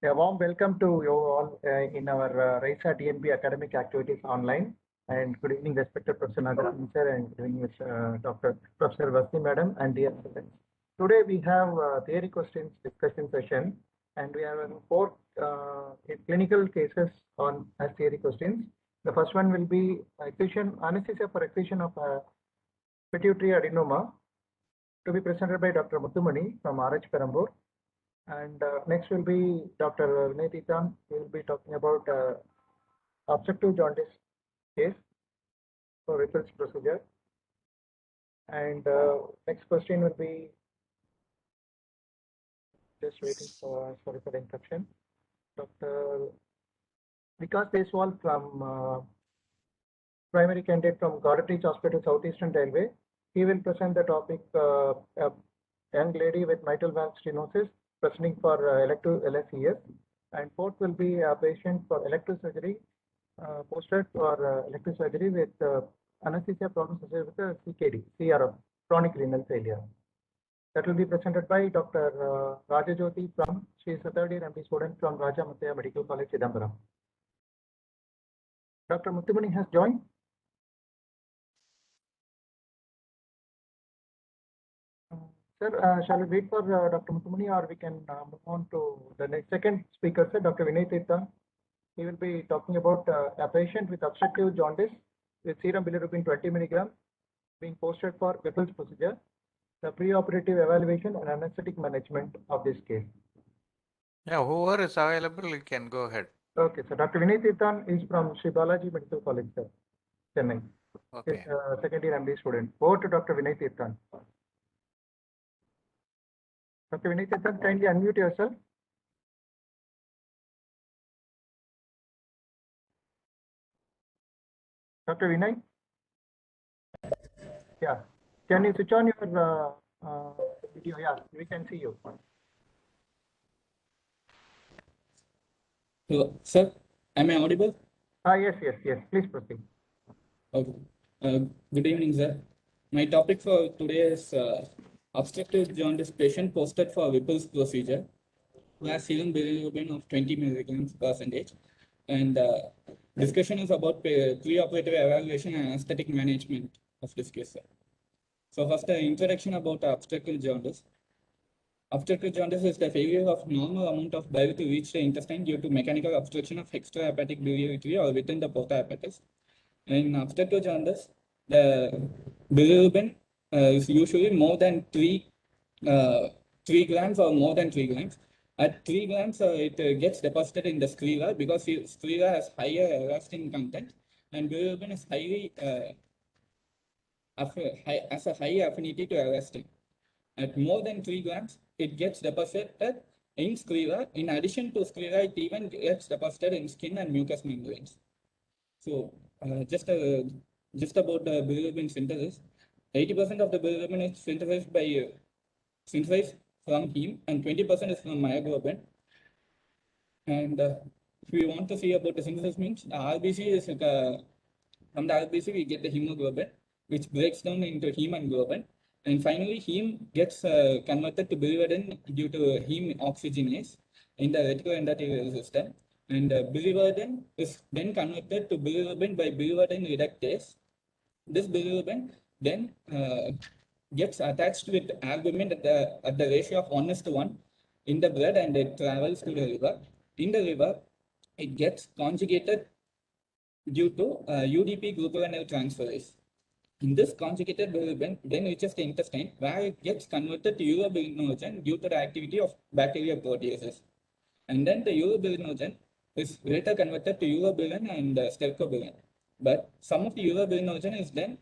A warm welcome to you all in our RAISA TNP academic activities online. And good evening, respected Professor Nagaraj sir, and good evening, Dr. Professor Vasti Madam, and dear students. Today we have theory questions discussion session, and we have four clinical cases on as theory questions. The first one will be anesthesia for excision of pituitary adenoma, to be presented by Dr. Mutthumani from RH Perambur. And next will be Dr. Vinay Titan. He will be talking about obstructive jaundice case for Whipple's procedure. And next question will be, just waiting for, sorry for the interruption, Dr. Vikas Deswal from primary candidate from Goretti Hospital, Southeastern Railway. He will present the topic a young lady with mitral valve stenosis presenting for elective LSES. And fourth will be a patient for elective surgery, posted for elective surgery with anesthesia problems associated with CKD, CRF, chronic renal failure. That will be presented by Dr. Rajajyoti from, she is a third year MD student from Raja Muthaya Medical College, Chidambaram. Dr. Mutthumani has joined. Sir, shall we wait for Dr. Mutthumani, or we can move on to the next second speaker, sir, Dr. Vinay Tirthan. He will be talking about a patient with obstructive jaundice with serum bilirubin 20 milligram being posted for Whipple's procedure, the preoperative evaluation and anesthetic management of this case. Yeah, whoever is available, you can go ahead. Okay, so Dr. Vinay Tirthan is from Sri Balaji Medical College, sir, Chennai. Okay. Second year MD student. Over to Dr. Vinay Tirthan. Dr. Vinay Tirthan, kindly unmute yourself. Dr. Vinay? Yeah. Can you switch on your video? Yeah, we can see you. Hello, sir, am I audible? Yes. Please proceed. Okay. Good evening, sir. My topic for today is obstructive jaundice patient posted for Whipple's procedure who has serum bilirubin of 20 milligrams percentage. And discussion is about preoperative evaluation and anesthetic management of this case, sir. So first, an introduction about obstructive jaundice. Obstructive jaundice is the failure of normal amount of bile to reach the intestine due to mechanical obstruction of extrahepatic biliary tree or within the porta hepatis. In obstructive jaundice, the bilirubin is usually more than 3 grams or more than 3 grams. At 3 grams, it gets deposited in the sclera because sclera has higher elastin content, and bilirubin is has a high affinity to elastin. At more than 3 grams, it gets deposited in sclera. In addition to sclera, it even gets deposited in skin and mucous membranes. So just about the bilirubin synthesis, 80% of the bilirubin is synthesized from heme, and 20% is from myoglobin. And if we want to see about the synthesis, means RBC is from the RBC we get the hemoglobin, which breaks down into heme and globin. And finally, heme gets converted to biliverdin due to heme oxygenase in the reticuloendothelial system. And biliverdin is then converted to bilirubin by biliverdin reductase. This bilirubin then gets attached with albumin at the ratio of 1:1 in the blood, and it travels to the liver. In the liver, it gets conjugated due to UDP glucuronide transferase. In this conjugated bilirubin then reaches the intestine, where it gets converted to urobilinogen due to the activity of bacterial proteases. And then the urobilinogen is later converted to urobilin and stercobilin. But some of the urobilinogen is then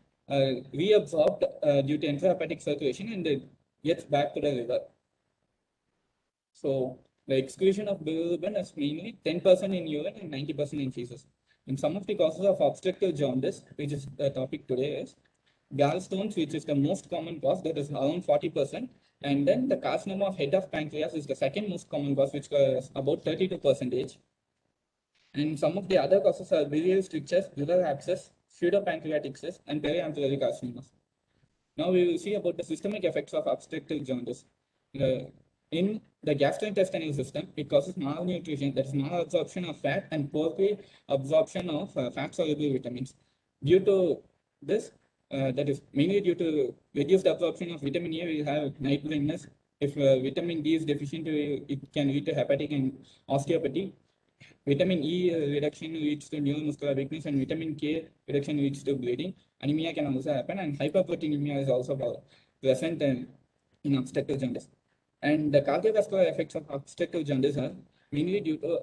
reabsorbed due to intrahepatic circulation, and it gets back to the liver. So the excretion of bilirubin is mainly 10% in urine and 90% in feces. And some of the causes of obstructive jaundice, which is the topic today, is gallstones, which is the most common cause, that is around 40%. And then the carcinoma of head of pancreas is the second most common cause, which is about 32%. And some of the other causes are biliary strictures, liver abscess, pseudopancreatic cyst, and periampullary carcinomas. Now we will see about the systemic effects of obstructive jaundice. in the gastrointestinal system, it causes malnutrition, that is malabsorption of fat and poor absorption of fat-soluble vitamins. Due to this, that is mainly due to reduced absorption of vitamin A, we have night blindness. If vitamin D is deficient, it can lead to hepatic and osteopathy. Vitamin E reduction leads to neuromuscular weakness, and vitamin K reduction leads to bleeding. Anemia can also happen, and hyperproteinemia is also present in obstructive jaundice. And the cardiovascular effects of obstructive jaundice are mainly due to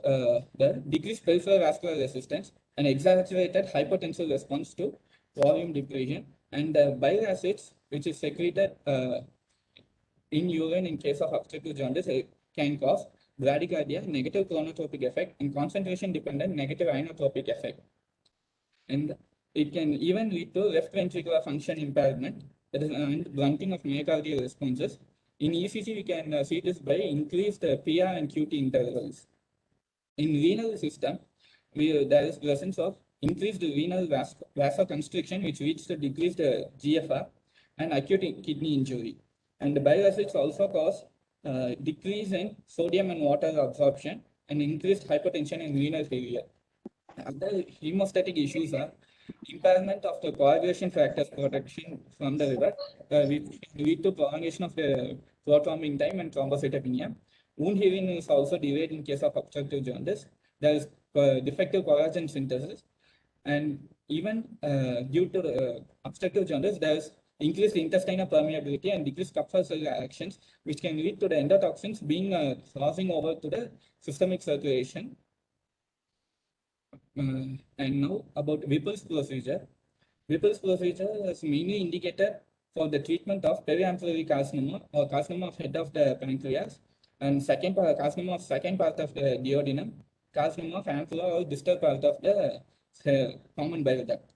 the decreased peripheral vascular resistance and exaggerated hypertensive response to volume depletion, and bile acids, which is secreted in urine in case of obstructive jaundice, can cause bradycardia, negative chronotropic effect, and concentration-dependent negative inotropic effect. And it can even lead to left ventricular function impairment, that is, and blunting of myocardial responses. In ECG, we can see this by increased PR and QT intervals. In renal system, there is presence of increased renal vasoconstriction, which leads to decreased GFR and acute kidney injury. And the bile acids also cause decrease in sodium and water absorption and increased hypertension and renal failure. Other hemostatic issues are impairment of the coagulation factors protection from the liver, which lead to prolongation of the prothrombin time and thrombocytopenia. Wound healing is also delayed in case of obstructive jaundice. There is defective collagen synthesis, and even due to obstructive jaundice, there is increased intestinal permeability and decreased Kupffer cell actions, which can lead to the endotoxins being crossing over to the systemic circulation. And now about Whipple's procedure. Whipple's procedure is mainly indicated for the treatment of periampullary carcinoma or carcinoma of head of the pancreas, and carcinoma of second part of the duodenum, carcinoma of ampulla or distal part of the common bile duct.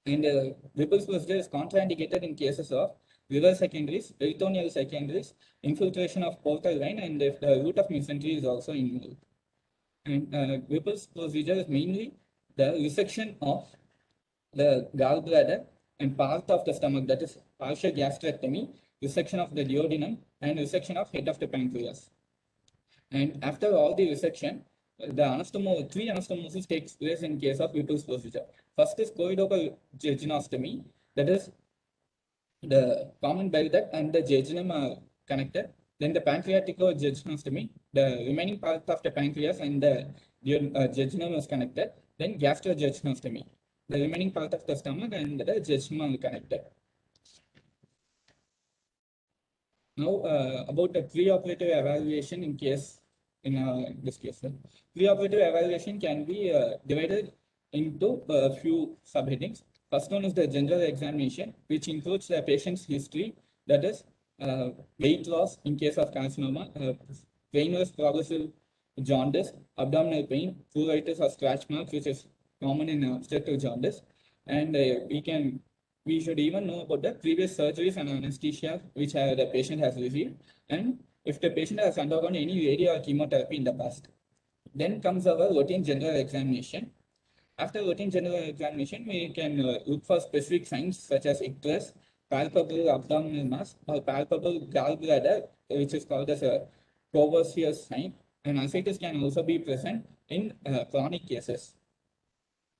And Whipple's procedure is contraindicated in cases of liver secondaries, peritoneal secondaries, infiltration of portal vein, and if the route of mesentery is also involved. And Whipple's procedure is mainly the resection of the gallbladder and part of the stomach, that is partial gastrectomy, resection of the duodenum, and resection of head of the pancreas. And after all the resection, the three anastomosis takes place in case of Whipple's procedure. First is choedochal jejunostomy, that is the common bile duct and the jejunum are connected. Then the pancreaticojejunostomy, the remaining part of the pancreas and the jejunum is connected. Then gastrojejunostomy, the remaining part of the stomach and the jejunum are connected. Now about the preoperative evaluation in this case. Preoperative evaluation can be divided into a few subheadings. First one is the general examination, which includes the patient's history, that is weight loss in case of carcinoma, painless progressive jaundice, abdominal pain, pruritus or scratch marks, which is common in obstructive jaundice. And we should even know about the previous surgeries and anesthesia which the patient has received, and if the patient has undergone any radio or chemotherapy in the past. Then comes our routine general examination. After routine general examination, we can look for specific signs such as icterus, palpable abdominal mass, or palpable gallbladder, which is called as a Courvoisier's sign, and ascites can also be present in chronic cases.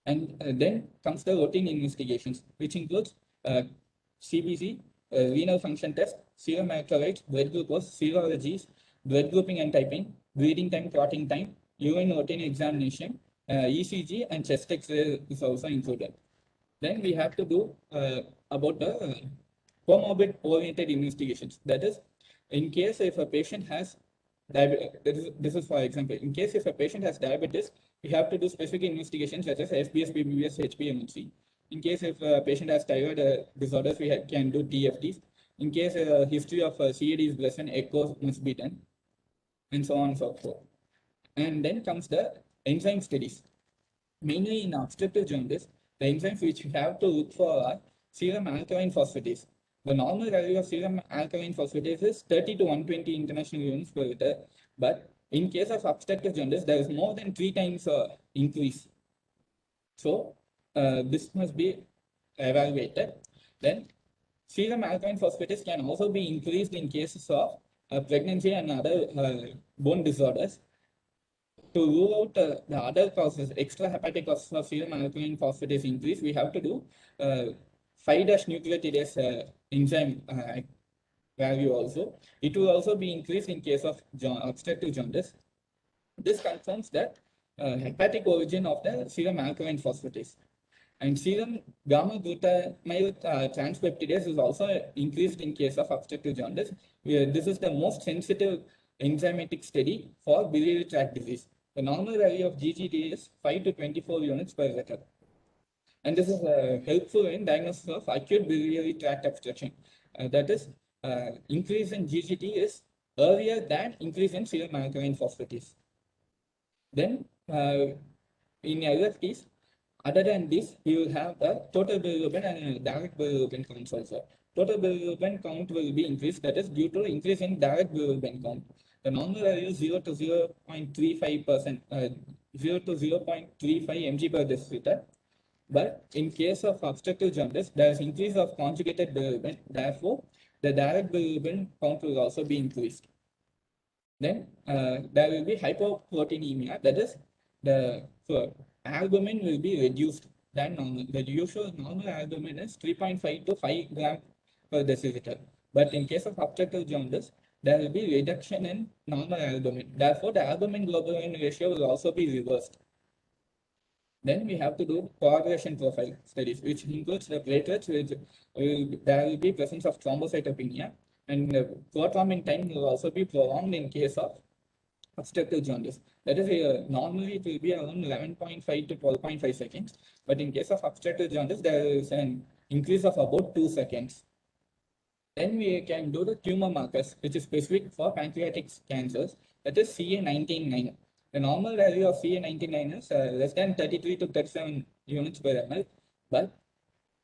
And then comes the routine investigations, which includes CBC, renal function test, serum electrolytes, blood glucose, serologies, blood grouping and typing, bleeding time, clotting time, urine routine examination, ECG, and chest X-ray is also included. Then we have to do about the comorbid oriented investigations. That is, in case if a patient has diabetes, this is for example, in case if a patient has diabetes, we have to do specific investigations such as SBS, BBS, HbA1c. In case if a patient has thyroid disorders, we can do TFTs. In case a history of CAD is present, echo must be done, and so on and so forth. And then comes the enzyme studies. Mainly in obstructive jaundice, the enzymes which we have to look for are serum alkaline phosphatase. The normal value of serum alkaline phosphatase is 30 to 120 international units per liter, but in case of obstructive jaundice, there is more than 3 times increase. So this must be evaluated. Then serum alkaline phosphatase can also be increased in cases of pregnancy and other bone disorders. To rule out the other causes, extrahepatic causes of serum alkaline phosphatase increase, we have to do 5-nucleotidase enzyme value also. It will also be increased in case of obstructive jaundice. This confirms that hepatic origin of the serum alkaline phosphatase. And serum gamma glutamyl transpeptidase is also increased in case of obstructive jaundice. This is the most sensitive enzymatic study for biliary tract disease. The normal value of GGT is 5 to 24 units per liter. And this is helpful in diagnosis of acute biliary tract obstruction. That is, increase in GGT is earlier than increase in serum alkaline phosphatase. Then, in LFTs, other than this, you will have the total bilirubin and direct bilirubin counts also. Total bilirubin count will be increased, that is due to increase in direct bilirubin count. The normal value is 0 to 0.35%, 0 to 0.35 mg per deciliter. But in case of obstructive jaundice, there is increase of conjugated bilirubin. Therefore, the direct bilirubin count will also be increased. Then there will be hypoproteinemia, that is the albumin will be reduced than normal. The usual normal albumin is 3.5 to 5 grams per deciliter. But in case of obstructive jaundice, there will be reduction in normal albumin. Therefore, the albumin globulin ratio will also be reversed. Then we have to do coagulation profile studies, which includes the platelets, which there will be presence of thrombocytopenia, and prothrombin time will also be prolonged in case of obstructive jaundice. That is, normally it will be around 11.5 to 12.5 seconds, but in case of obstructive jaundice, there is an increase of about 2 seconds. Then we can do the tumor markers, which is specific for pancreatic cancers, that is CA19-9. The normal value of CA19-9 is less than 33 to 37 units per ml, but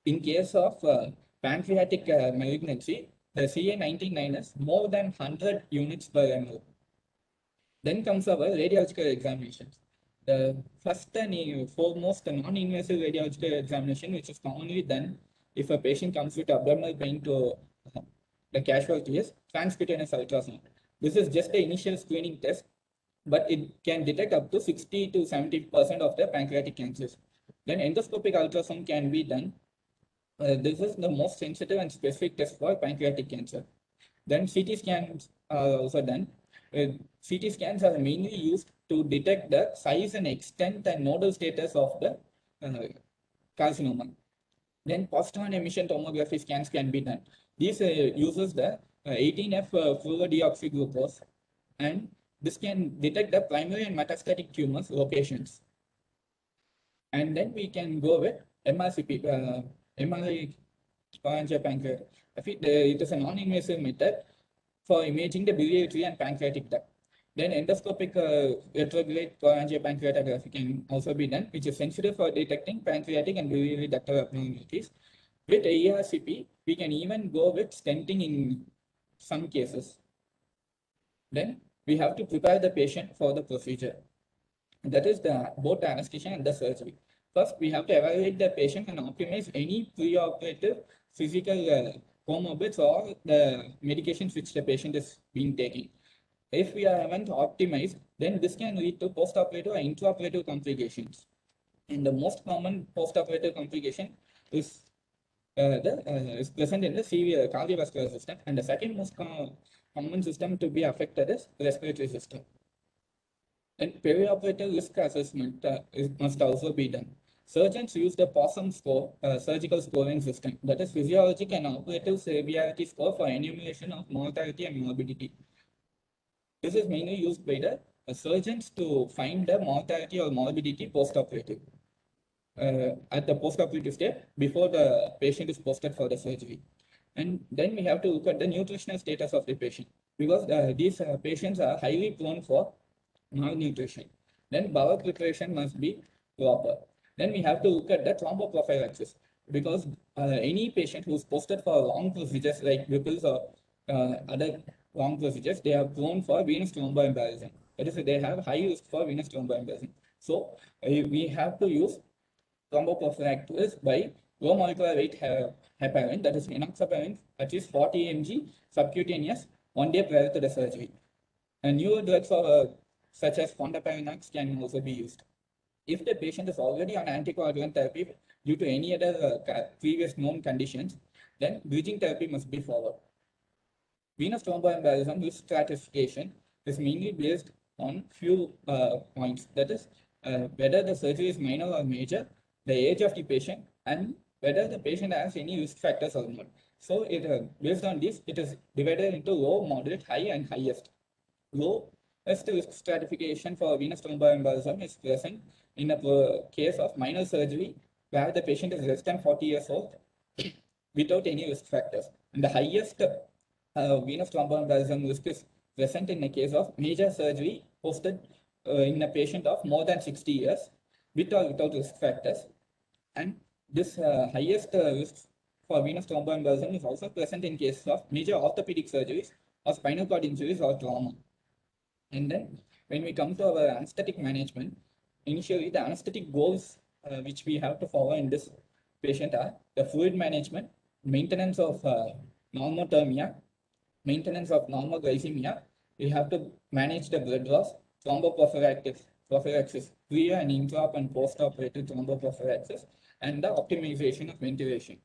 in case of pancreatic malignancy, the CA19-9 is more than 100 units per ml. Then comes our radiological examinations. The first and foremost non-invasive radiological examination, which is commonly done if a patient comes with abdominal pain to the casualty, is transcutaneous ultrasound. This is just the initial screening test, but it can detect up to 60 to 70% of the pancreatic cancers. Then endoscopic ultrasound can be done. This is the most sensitive and specific test for pancreatic cancer. Then CT scans are also done. CT scans are mainly used to detect the size and extent and nodal status of the carcinoma. Then positron emission tomography scans can be done. This uses the 18F fluorodeoxyglucose, and this can detect the primary and metastatic tumors locations. And then we can go with MRCP, MRI cholangiopancreatic. It is a non-invasive method for imaging the biliary tree and pancreatic duct. Then endoscopic retrograde cholangiopancreatography can also be done, which is sensitive for detecting pancreatic and biliary ductal abnormalities. With ERCP, we can even go with stenting in some cases. Then we have to prepare the patient for the procedure. That is both the anesthesia and the surgery. First, we have to evaluate the patient and optimize any preoperative physical comorbids or the medications which the patient is being taking. If we haven't optimized, then this can lead to postoperative or intraoperative complications. And the most common postoperative complication is present in the severe cardiovascular system, and the second most common system to be affected is respiratory system. And perioperative risk assessment must also be done. Surgeons use the POSSUM score, surgical scoring system, that is physiologic and operative severity score for enumeration of mortality and morbidity. This is mainly used by the surgeons to find the mortality or morbidity postoperative. At the postoperative step before the patient is posted for the surgery. And then we have to look at the nutritional status of the patient, because these patients are highly prone for malnutrition. Then bowel preparation must be proper. Then we have to look at the thromboprophylaxis, because any patient who is posted for long procedures like Whipple's or other long procedures, they are prone for venous thromboembolism. That is, they have high risk for venous thromboembolism. So we have to use thromboprophylaxis by low molecular weight heparin, that is enoxaparin, at least 40 mg subcutaneous 1 day prior to the surgery. And newer drugs such as Fondaparinux can also be used. If the patient is already on anticoagulant therapy due to any other previous known conditions, then bridging therapy must be followed. Venous thromboembolism risk stratification is mainly based on few points. That is, whether the surgery is minor or major, the age of the patient, and whether the patient has any risk factors or not. So, based on this, it is divided into low, moderate, high, and highest. Lowest risk stratification for venous thromboembolism is present in a case of minor surgery where the patient is less than 40 years old without any risk factors. And the highest venous thromboembolism risk is present in a case of major surgery posted in a patient of more than 60 years with or without risk factors. And this highest risk for venous thromboembolism is also present in cases of major orthopedic surgeries or spinal cord injuries or trauma. And then when we come to our anesthetic management, initially the anesthetic goals which we have to follow in this patient are the fluid management, maintenance of normothermia, maintenance of normoglycemia. We have to manage the blood loss, prophylaxis, pre and intra and post-operative thromboprophylaxis, and the optimization of ventilation.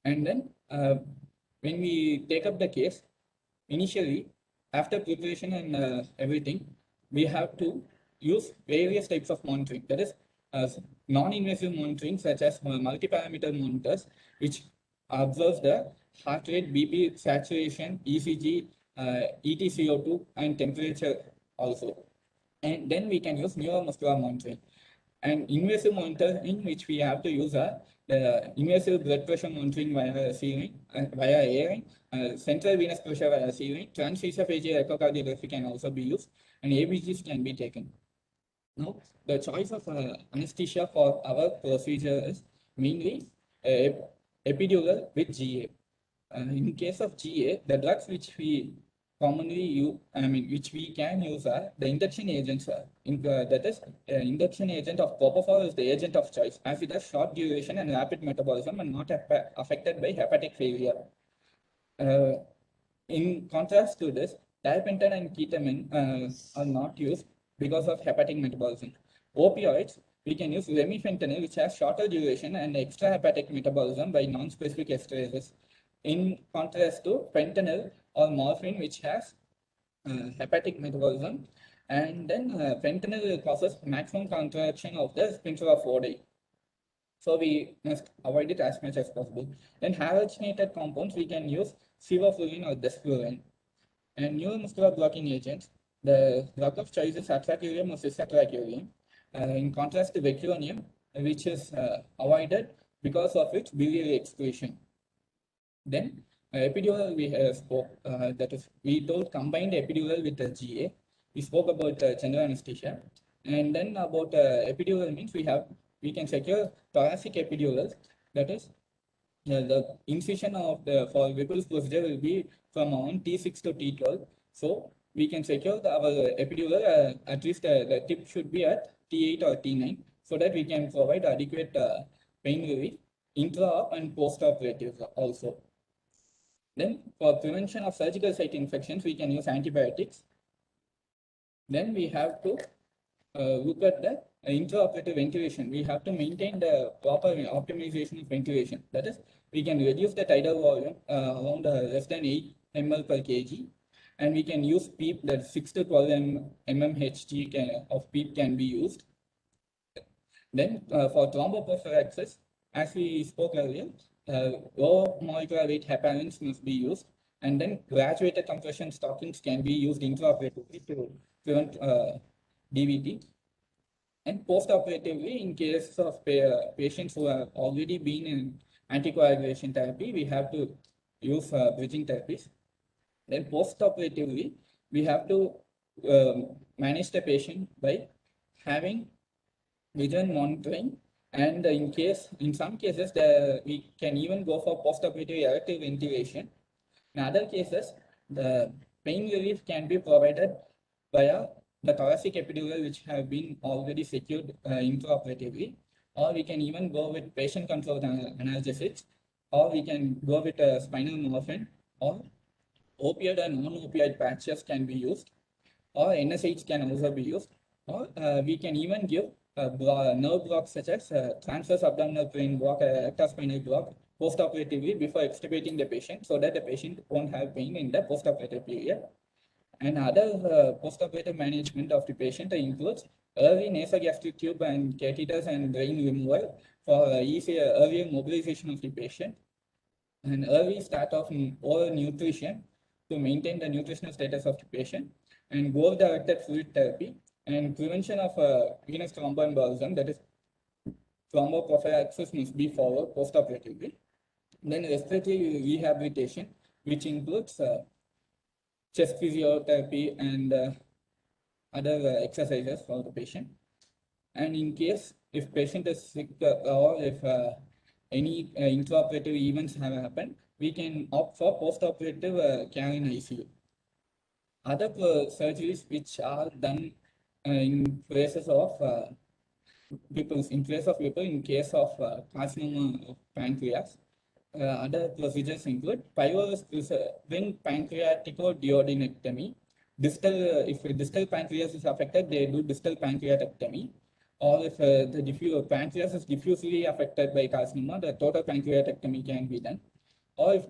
And then when we take up the case, initially, after preparation and everything, we have to use various types of monitoring. That is, non-invasive monitoring such as multi-parameter monitors, which observes the heart rate, BP, saturation, ECG, EtCO2, and temperature also. And then we can use neuromuscular monitoring. And invasive monitoring, which we have to use the invasive blood pressure monitoring via ceiling, via airing, central venous pressure via ceiling, transesophageal echocardiography can also be used, and ABGs can be taken. Now, the choice of anesthesia for our procedure is mainly epidural with GA. In case of GA, the drugs which we commonly use, which we can use are the induction agents. That is, induction agent of propofol is the agent of choice, as it has short duration and rapid metabolism and not affected by hepatic failure. In contrast to this, gabapentin and ketamine are not used because of hepatic metabolism. Opioids, we can use remifentanil, which has shorter duration and extrahepatic metabolism by non-specific esterases, in contrast to fentanyl or morphine, which has hepatic metabolism. And then fentanyl causes maximum contraction of the sphincter of Oddi. So we must avoid it as much as possible. Then halogenated compounds, we can use sevoflurane or desflurane. And neuromuscular blocking agents, the drug of choice is atracurium or cisatracurium, in contrast to vecuronium, which is avoided because of its biliary excretion. Then epidural we spoke, that is, we told combined epidural with the GA. We spoke about general anesthesia. And then about epidural means we can secure thoracic epidurals, that is, the incision of for Whipple's procedure will be from around T6 to T12. So we can secure our epidural, at least the tip should be at T8 or T9, so that we can provide adequate pain relief intra and post-operative also. Then for prevention of surgical site infections, we can use antibiotics. Then we have to look at the intraoperative ventilation. We have to maintain the proper optimization of ventilation. That is, we can reduce the tidal volume around less than 8 ml per kg, and we can use PEEP, that 6 to 12 mmHg of PEEP can be used. Then for thromboprophylaxis, as we spoke earlier, low molecular weight heparins must be used, and then graduated compression stockings can be used intraoperatively to prevent DVT. And post-operatively, in case of patients who have already been in anticoagulation therapy, we have to use bridging therapies. Then post-operatively, we have to manage the patient by having vision monitoring, and in some cases, we can even go for post-operative elective ventilation. In other cases, the pain relief can be provided via the thoracic epidural, which have been already secured intraoperatively, or we can even go with patient-controlled analgesics, or we can go with spinal morphine, or opioid and non-opioid patches can be used, or NSAIDs can also be used, or we can even give nerve blocks such as transverse abdominal pain block, rectospinal block post-operatively before extubating the patient, so that the patient won't have pain in the post-operative period. And other post-operative management of the patient includes early nasogastric tube and catheters and drain removal for earlier mobilization of the patient, and early start of oral nutrition to maintain the nutritional status of the patient, and goal-directed fluid therapy, and prevention of venous thromboembolism, that is thromboprophylaxis, must be followed post-operatively. Then respiratory rehabilitation, which includes chest physiotherapy and other exercises for the patient. And in case if patient is sick or if any intraoperative events have happened, we can opt for post-operative care in ICU. Other surgeries which are done in places of people, in case of carcinoma of pancreas, other procedures include pylorus ring pancreaticoduodenectomy. If distal pancreas is affected, they do distal pancreatectomy. Or if the pancreas is diffusely affected by carcinoma, the total pancreatectomy can be done. Or if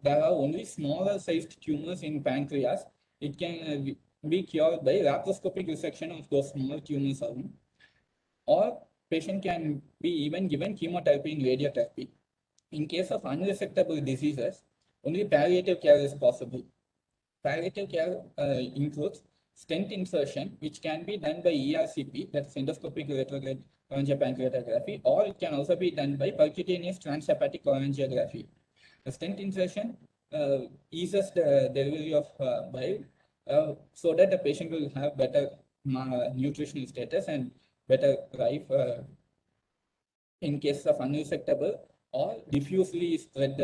there are only smaller sized tumors in pancreas, it can be cured by laparoscopic resection of those small tumors alone. Or patient can be even given chemotherapy and radiotherapy. In case of unresectable diseases, only palliative care is possible. Palliative care includes stent insertion, which can be done by ERCP, that's endoscopic retrograde cholangiopancreatography, or it can also be done by percutaneous transhepatic cholangiography. The stent insertion eases the delivery of bile so that the patient will have better nutritional status and better life in case of unresectable or diffusely spread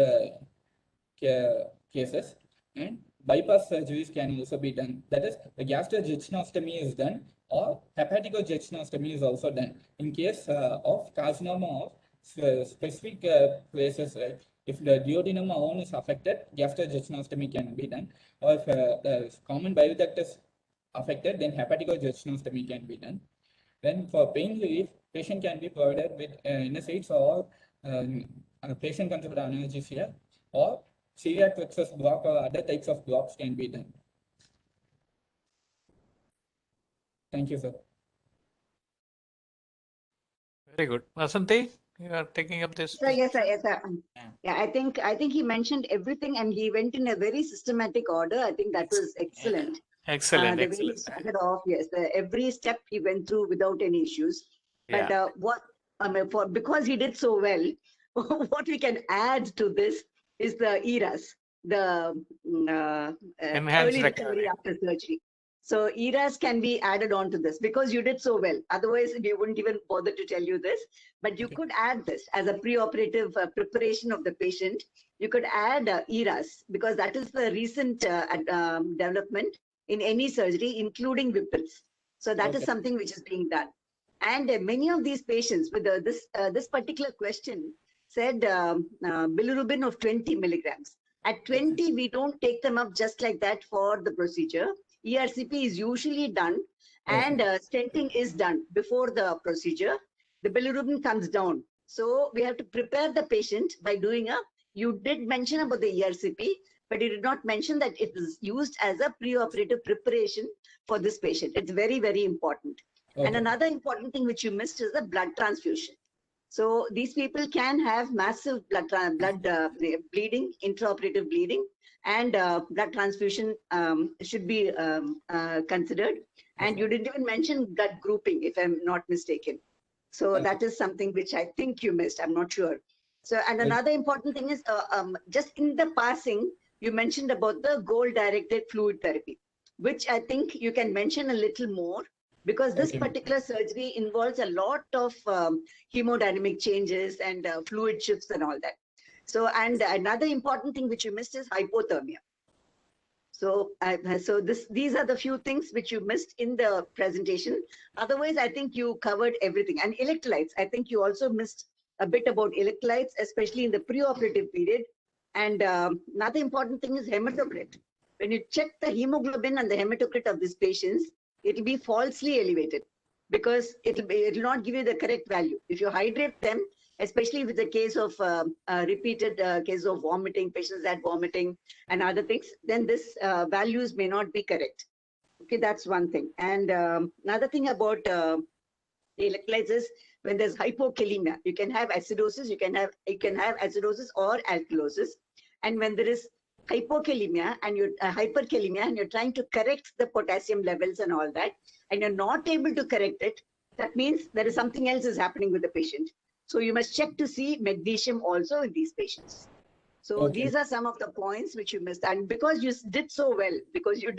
cases. And bypass surgeries can also be done. That is, the gastrojejunostomy is done, or hepaticojejunostomy is also done in case of carcinoma of specific places. Right? If the duodenum alone is affected, gastrojejunostomy can be done. Or if the common bile duct is affected, then hepaticojejunostomy can be done. Then for pain relief, patient can be provided with NSAIDs or patient-controlled analgesia, or celiac plexus block or other types of blocks can be done. Thank you, sir. Very good. Vasanthi, you are taking up this. Yes, sir. Yeah. Yeah, I think he mentioned everything and he went in a very systematic order. I think that was excellent. Excellent, The way he excellent. started off, yes, every step he went through without any issues. But Yeah. because he did so well, what we can add to this is the ERAS, the Enhanced early recovery. recovery after surgery. So ERAS can be added on to this because you did so well. Otherwise, we wouldn't even bother to tell you this. But you could add this as a preoperative preparation of the patient. You could add ERAS because that is the recent development in any surgery, including Whipple's. So that is something which is being done. And many of these patients with this particular question said bilirubin of 20 milligrams. At 20, we don't take them up just like that for the procedure. ERCP is usually done and stenting is done before the procedure. The bilirubin comes down. So we have to prepare the patient by doing you did mention about the ERCP, but you did not mention that it is used as a preoperative preparation for this patient. It's very, very important. And another important thing which you missed is the blood transfusion. So these people can have massive blood bleeding, intraoperative bleeding, and blood transfusion should be considered. And you didn't even mention blood grouping, if I'm not mistaken. So that is something which I think you missed. I'm not sure. So, and another important thing is just in the passing, you mentioned about the goal-directed fluid therapy, which I think you can mention a little more, because this particular surgery involves a lot of hemodynamic changes and fluid shifts and all that. So, and another important thing which you missed is hypothermia. So, these are the few things which you missed in the presentation. Otherwise, I think you covered everything. And electrolytes, I think you also missed a bit about electrolytes, especially in the preoperative period. And another important thing is hematocrit. when you check the hemoglobin and the hematocrit of these patients, it will be falsely elevated because it will not give you the correct value. If you hydrate them, especially with the case of repeated cases of vomiting, patients that vomiting and other things, then this values may not be correct. Okay, that's one thing. And another thing about the electrolytes, when there's hypokalemia, you can have acidosis, you can have acidosis or alkalosis. And when there is hypokalemia and you're hyperkalemia and you're trying to correct the potassium levels and all that, and you're not able to correct it, that means there is something else is happening with the patient. So you must check to see magnesium also in these patients. So Okay. these are some of the points which you missed. And because you did so well, because you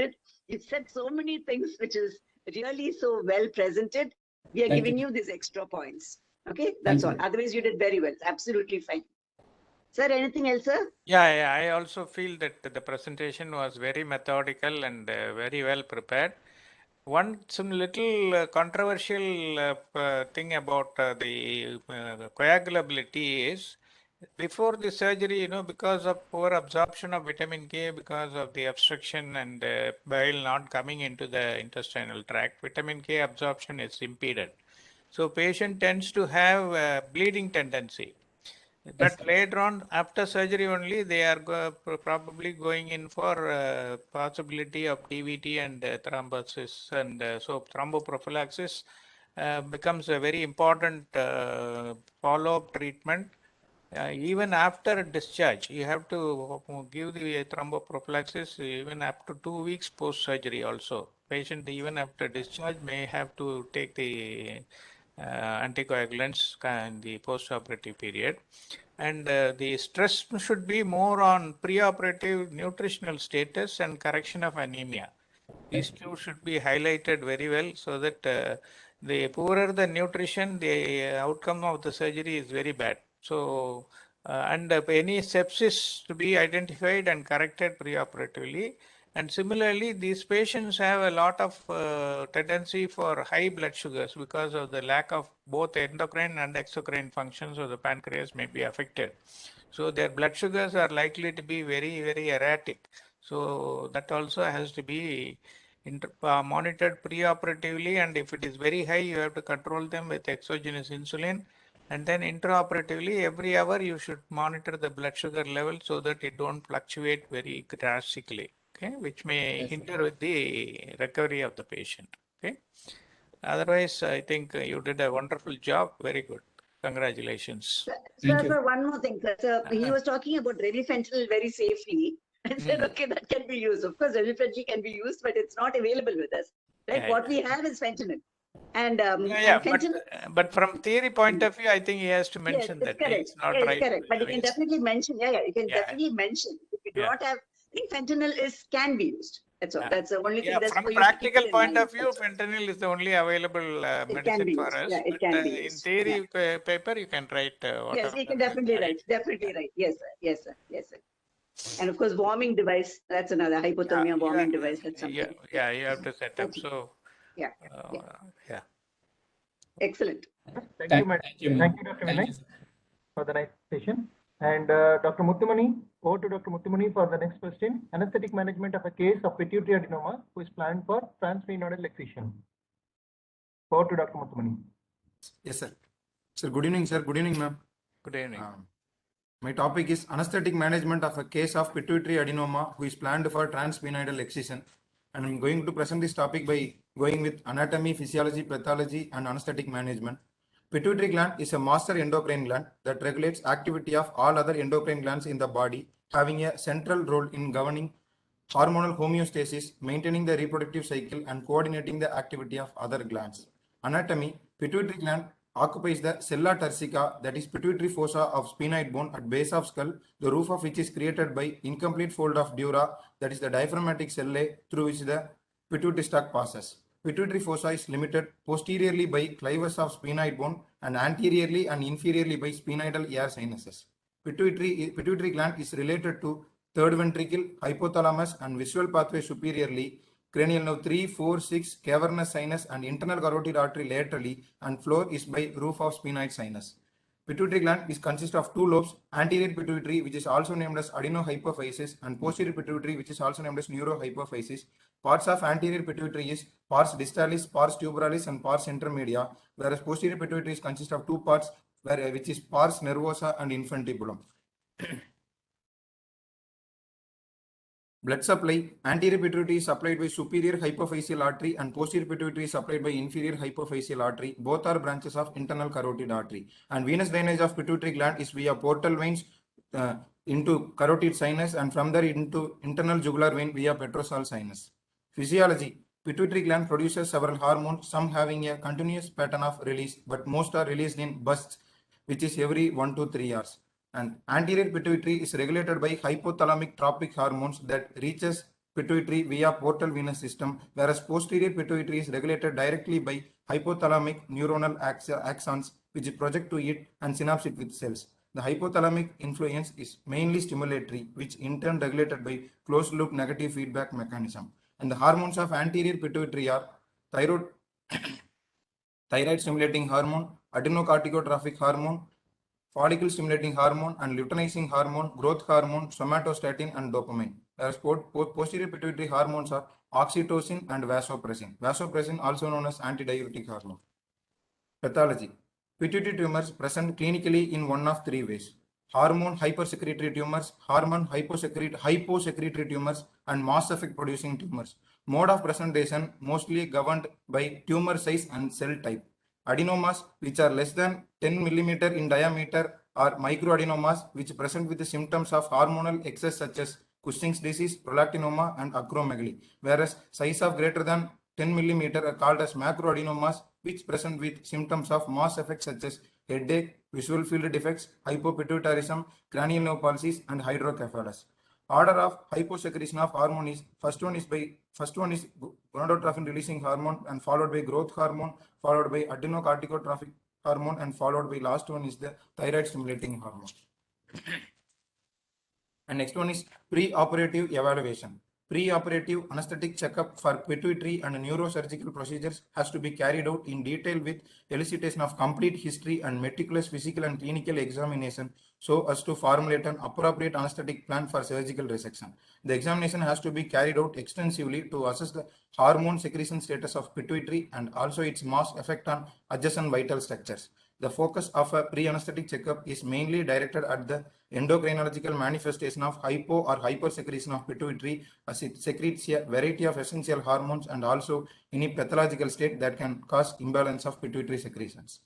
said so many things which is really so well presented, we are Thank giving you. you these extra points. Okay, that's all. Thank you. Otherwise, you did very well. Absolutely fine. Sir, anything else, sir? Yeah, I also feel that the presentation was very methodical and very well prepared. Some little controversial thing about the coagulability is before the surgery, because of poor absorption of vitamin K, because of the obstruction and bile not coming into the intestinal tract, vitamin K absorption is impeded. So patient tends to have bleeding tendency. Yes, But sir. later on, after surgery only, they are probably going in for possibility of DVT and thrombosis, and so thromboprophylaxis becomes a very important follow-up treatment. Even after discharge, you have to give the thromboprophylaxis even up to 2 weeks post-surgery also. Patient even after discharge may have to take the anticoagulants in the post-operative period. And the stress should be more on preoperative nutritional status and correction of anemia. These two should be highlighted very well so that the poorer the nutrition, the outcome of the surgery is very bad. So, and any sepsis to be identified and corrected preoperatively. And similarly, these patients have a lot of tendency for high blood sugars because of the lack of both endocrine and exocrine functions of the pancreas may be affected. So their blood sugars are likely to be very, very erratic. So that also has to be monitored preoperatively, and if it is very high, you have to control them with exogenous insulin. And then intraoperatively, every hour you should monitor the blood sugar level so that it don't fluctuate very drastically, okay, which may Yes, sir. hinder with the recovery of the patient. Okay. Otherwise, I think you did a wonderful job. Very good. Congratulations. Thank you. Sir, one more thing, sir. Sir, he was talking about remifentanil very safely and said, okay, that can be used. Of course, remifentanil can be used, but it's not available with us. Right? Yeah, What we have is fentanyl. And, Yeah, and fentanyl. but from theory point of view, I think he has to Yes, mention it's that. correct. It's not Yeah, it's right. correct. But you can definitely mention, you can Yeah. definitely mention. If you do Yeah. not have, I think fentanyl can be used. That's all. Yeah. That's the only thing Yeah, that's from for you to keep practical it in point mind. of view, That's all. fentanyl is the only available It can medicine be for used. us. Yeah, it But can be in used. theory paper, you can write Yes, whatever. you can definitely write. Definitely write. Yes, sir. Yes, sir. Yes, sir. And of course, warming device. That's another hypothermia warming device. That's something. Yeah, you have to set up. That's, So, yeah. yeah. Excellent. Thank you, madam. Thank you, ma'am. Thank you, Dr. Thank Vinay, you, sir. for the nice session. And Dr. Muttumani, over to Dr. Muttumani for the next question. Anesthetic management of a case of pituitary adenoma who is planned for transsphenoidal excision. Over to Dr. Muttumani. Yes, sir. Sir, good evening, sir. Good evening, ma'am. Good evening. My topic is anesthetic management of a case of pituitary adenoma who is planned for transsphenoidal excision. And I'm going to present this topic by going with anatomy, physiology, pathology, and anesthetic management. Pituitary gland is a master endocrine gland that regulates activity of all other endocrine glands in the body, having a central role in governing hormonal homeostasis, maintaining the reproductive cycle, and coordinating the activity of other glands. Anatomy: pituitary gland occupies the sella turcica, that is pituitary fossa of sphenoid bone at base of skull, the roof of which is created by incomplete fold of dura, that is the diaphragmatic sellae through which the pituitary stalk passes. Pituitary fossa is limited posteriorly by clivus of sphenoid bone and anteriorly and inferiorly by sphenoidal air sinuses. Pituitary gland is related to third ventricle, hypothalamus, and visual pathway superiorly, cranial nerve 3, 4, 6, cavernous sinus, and internal carotid artery laterally, and floor is by roof of sphenoid sinus. Pituitary gland is consists of two lobes, anterior pituitary, which is also named as adenohypophysis, and posterior pituitary, which is also named as neurohypophysis. Parts of anterior pituitary is pars distalis, pars tuberalis, and pars intermedia, whereas posterior pituitary is consist of two parts, which is pars nervosa and infundibulum. Blood supply, anterior pituitary is supplied by superior hypophyseal artery and posterior pituitary is supplied by inferior hypophyseal artery. Both are branches of internal carotid artery. And venous drainage of pituitary gland is via portal veins into carotid sinus and from there into internal jugular vein via petrosal sinus. Physiology, pituitary gland produces several hormones, some having a continuous pattern of release, but most are released in bursts, which is every 1 to 3 hours. And anterior pituitary is regulated by hypothalamic tropic hormones that reaches pituitary via portal venous system, whereas posterior pituitary is regulated directly by hypothalamic neuronal axons, which project to it and synapse it with cells. The hypothalamic influence is mainly stimulatory, which in turn regulated by closed loop negative feedback mechanism. And the hormones of anterior pituitary are thyroid stimulating hormone, adenocorticotrophic hormone, follicle stimulating hormone, and luteinizing hormone, growth hormone, somatostatin, and dopamine. Whereas posterior pituitary hormones are oxytocin and vasopressin. Vasopressin, also known as antidiuretic hormone. Pathology. Pituitary tumors present clinically in one of three ways: hormone hypersecretory tumors, hormone hyposecretory tumors, and mass effect producing tumors. Mode of presentation mostly governed by tumor size and cell type. Adenomas, which are less than 10 mm in diameter, are microadenomas, which present with the symptoms of hormonal excess such as Cushing's disease, prolactinoma, and acromegaly, whereas size of greater than 10 mm are called as macroadenomas, which present with symptoms of mass effects such as headache, visual field defects, hypopituitarism, cranial nerve palsies, and hydrocephalus. Order of hyposecretion of hormone is first one is gonadotrophin releasing hormone and followed by growth hormone, followed by adenocorticotrophic hormone, and followed by last one is the thyroid stimulating hormone. And next one is pre-operative evaluation. Pre-operative anesthetic checkup for pituitary and neurosurgical procedures has to be carried out in detail with elicitation of complete history and meticulous physical and clinical examination so as to formulate an appropriate anesthetic plan for surgical resection. The examination has to be carried out extensively to assess the hormone secretion status of pituitary and also its mass effect on adjacent vital structures. The focus of a pre-anesthetic checkup is mainly directed at the endocrinological manifestation of hypo or hypersecretion of pituitary, as it secretes a variety of essential hormones and also any pathological state that can cause imbalance of pituitary secretions.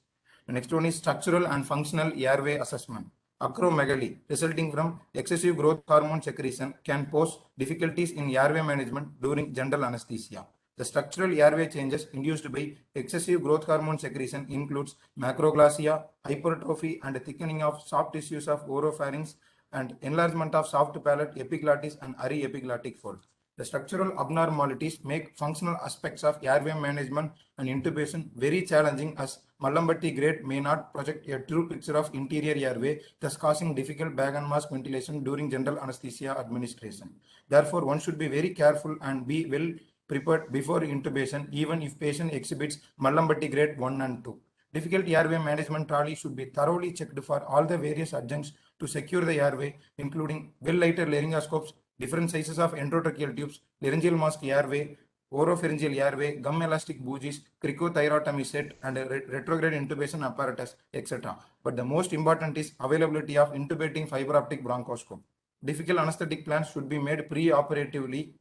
The next one is structural and functional airway assessment. Acromegaly resulting from excessive growth hormone secretion can pose difficulties in airway management during general anesthesia. The structural airway changes induced by excessive growth hormone secretion includes macroglossia, hypertrophy, and thickening of soft tissues of oropharynx, and enlargement of soft palate, epiglottis, and ariepiglottic fold. The structural abnormalities make functional aspects of airway management and intubation very challenging, as Mallampati grade may not project a true picture of interior airway, thus causing difficult bag and mask ventilation during general anesthesia administration. Therefore, one should be very careful and be well prepared before intubation, even if patient exhibits Mallampati grade 1 and 2. Difficult airway management trolley should be thoroughly checked for all the various adjuncts to secure the airway, including well-lighted laryngoscopes, different sizes of endotracheal tubes, laryngeal mask airway, oropharyngeal airway, gum elastic bougies, cricothyrotomy set, and a retrograde intubation apparatus, etc. But the most important is availability of intubating fiber optic bronchoscope. Difficult anesthetic plans should be made pre-operatively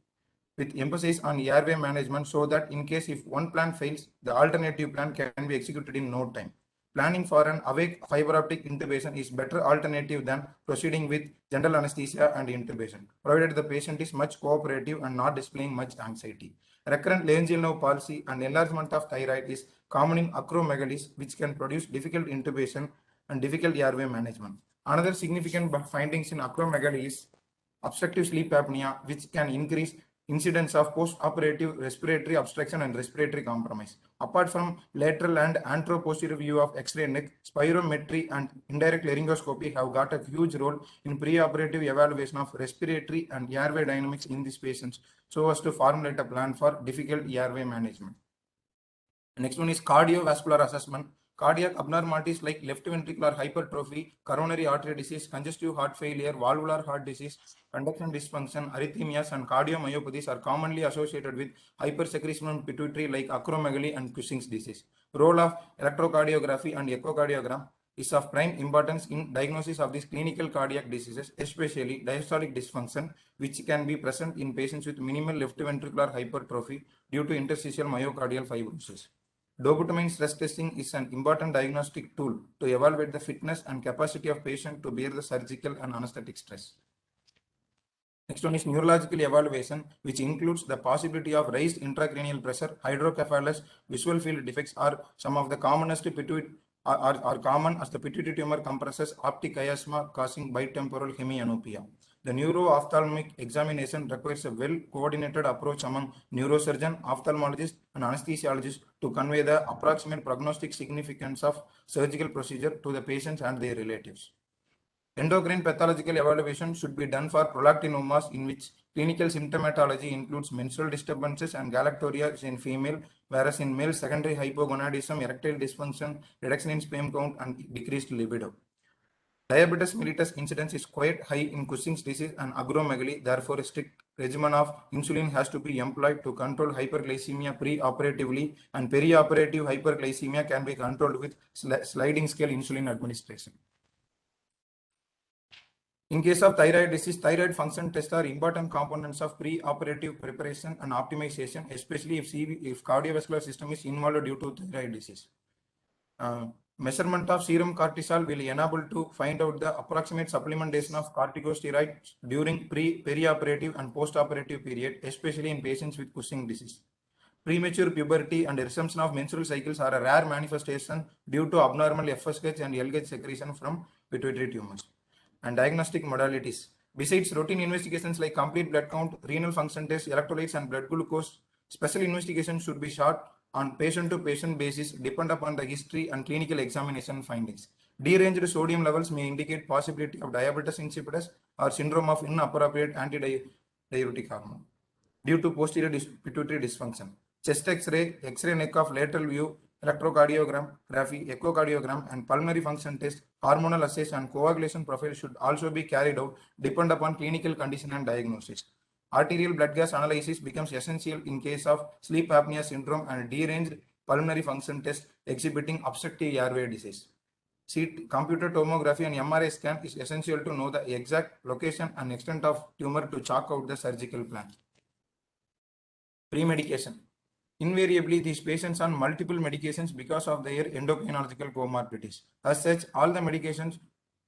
with emphasis on airway management so that in case if one plan fails, the alternative plan can be executed in no time. Planning for an awake fiber optic intubation is better alternative than proceeding with general anesthesia and intubation, provided the patient is much cooperative and not displaying much anxiety. Recurrent laryngeal nerve palsy and enlargement of thyroid is common in acromegalies, which can produce difficult intubation and difficult airway management. Another significant findings in acromegaly is obstructive sleep apnea, which can increase incidence of post-operative respiratory obstruction and respiratory compromise. Apart from lateral and anteroposterior view of X-ray neck, spirometry and indirect laryngoscopy have got a huge role in pre-operative evaluation of respiratory and airway dynamics in these patients so as to formulate a plan for difficult airway management. Next one is cardiovascular assessment. Cardiac abnormalities like left ventricular hypertrophy, coronary artery disease, congestive heart failure, valvular heart disease, conduction dysfunction, arrhythmias, and cardiomyopathies are commonly associated with hypersecretion pituitary like acromegaly and Cushing's disease. Role of electrocardiography and echocardiogram is of prime importance in diagnosis of these clinical cardiac diseases, especially diastolic dysfunction, which can be present in patients with minimal left ventricular hypertrophy due to interstitial myocardial fibrosis. Dopamine stress testing is an important diagnostic tool to evaluate the fitness and capacity of patient to bear the surgical and anesthetic stress. Next one is neurological evaluation, which includes the possibility of raised intracranial pressure, hydrocephalus, visual field defects are some of the commonest are common as the pituitary tumor compresses optic chiasma causing bitemporal hemianopia. The neuro-ophthalmic examination requires a well-coordinated approach among neurosurgeon, ophthalmologist, and anesthesiologist to convey the approximate prognostic significance of surgical procedure to the patients and their relatives. Endocrine pathological evaluation should be done for prolactinomas, in which clinical symptomatology includes menstrual disturbances and galactorrhea in female, whereas in male secondary hypogonadism, erectile dysfunction, reduction in sperm count, and decreased libido. Diabetes mellitus incidence is quite high in Cushing's disease and acromegaly. Therefore, a strict regimen of insulin has to be employed to control hyperglycemia pre-operatively, and perioperative hyperglycemia can be controlled with sliding scale insulin administration. In case of thyroid disease, thyroid function tests are important components of pre-operative preparation and optimization, especially if cardiovascular system is involved due to thyroid disease. Measurement of serum cortisol will enable to find out the approximate supplementation of corticosteroids during perioperative and post-operative period, especially in patients with Cushing disease. Premature puberty and resumption of menstrual cycles are a rare manifestation due to abnormal FSH and LH secretion from pituitary tumors. And diagnostic modalities. Besides routine investigations like complete blood count, renal function tests, electrolytes, and blood glucose, special investigations should be shot on patient-to-patient basis, depend upon the history and clinical examination findings. Deranged sodium levels may indicate possibility of diabetes insipidus or syndrome of inappropriate antidiuretic hormone due to posterior pituitary dysfunction. Chest X-ray, X-ray neck of lateral view, electrocardiography, echocardiogram, and pulmonary function test, hormonal assays, and coagulation profile should also be carried out, depend upon clinical condition and diagnosis. Arterial blood gas analysis becomes essential in case of sleep apnea syndrome and deranged pulmonary function test exhibiting obstructive airway disease. Computer tomography and MRI scan is essential to know the exact location and extent of tumor to chalk out the surgical plan. Pre-medication. Invariably, these patients on multiple medications because of their endocrinological comorbidities. As such, all the medications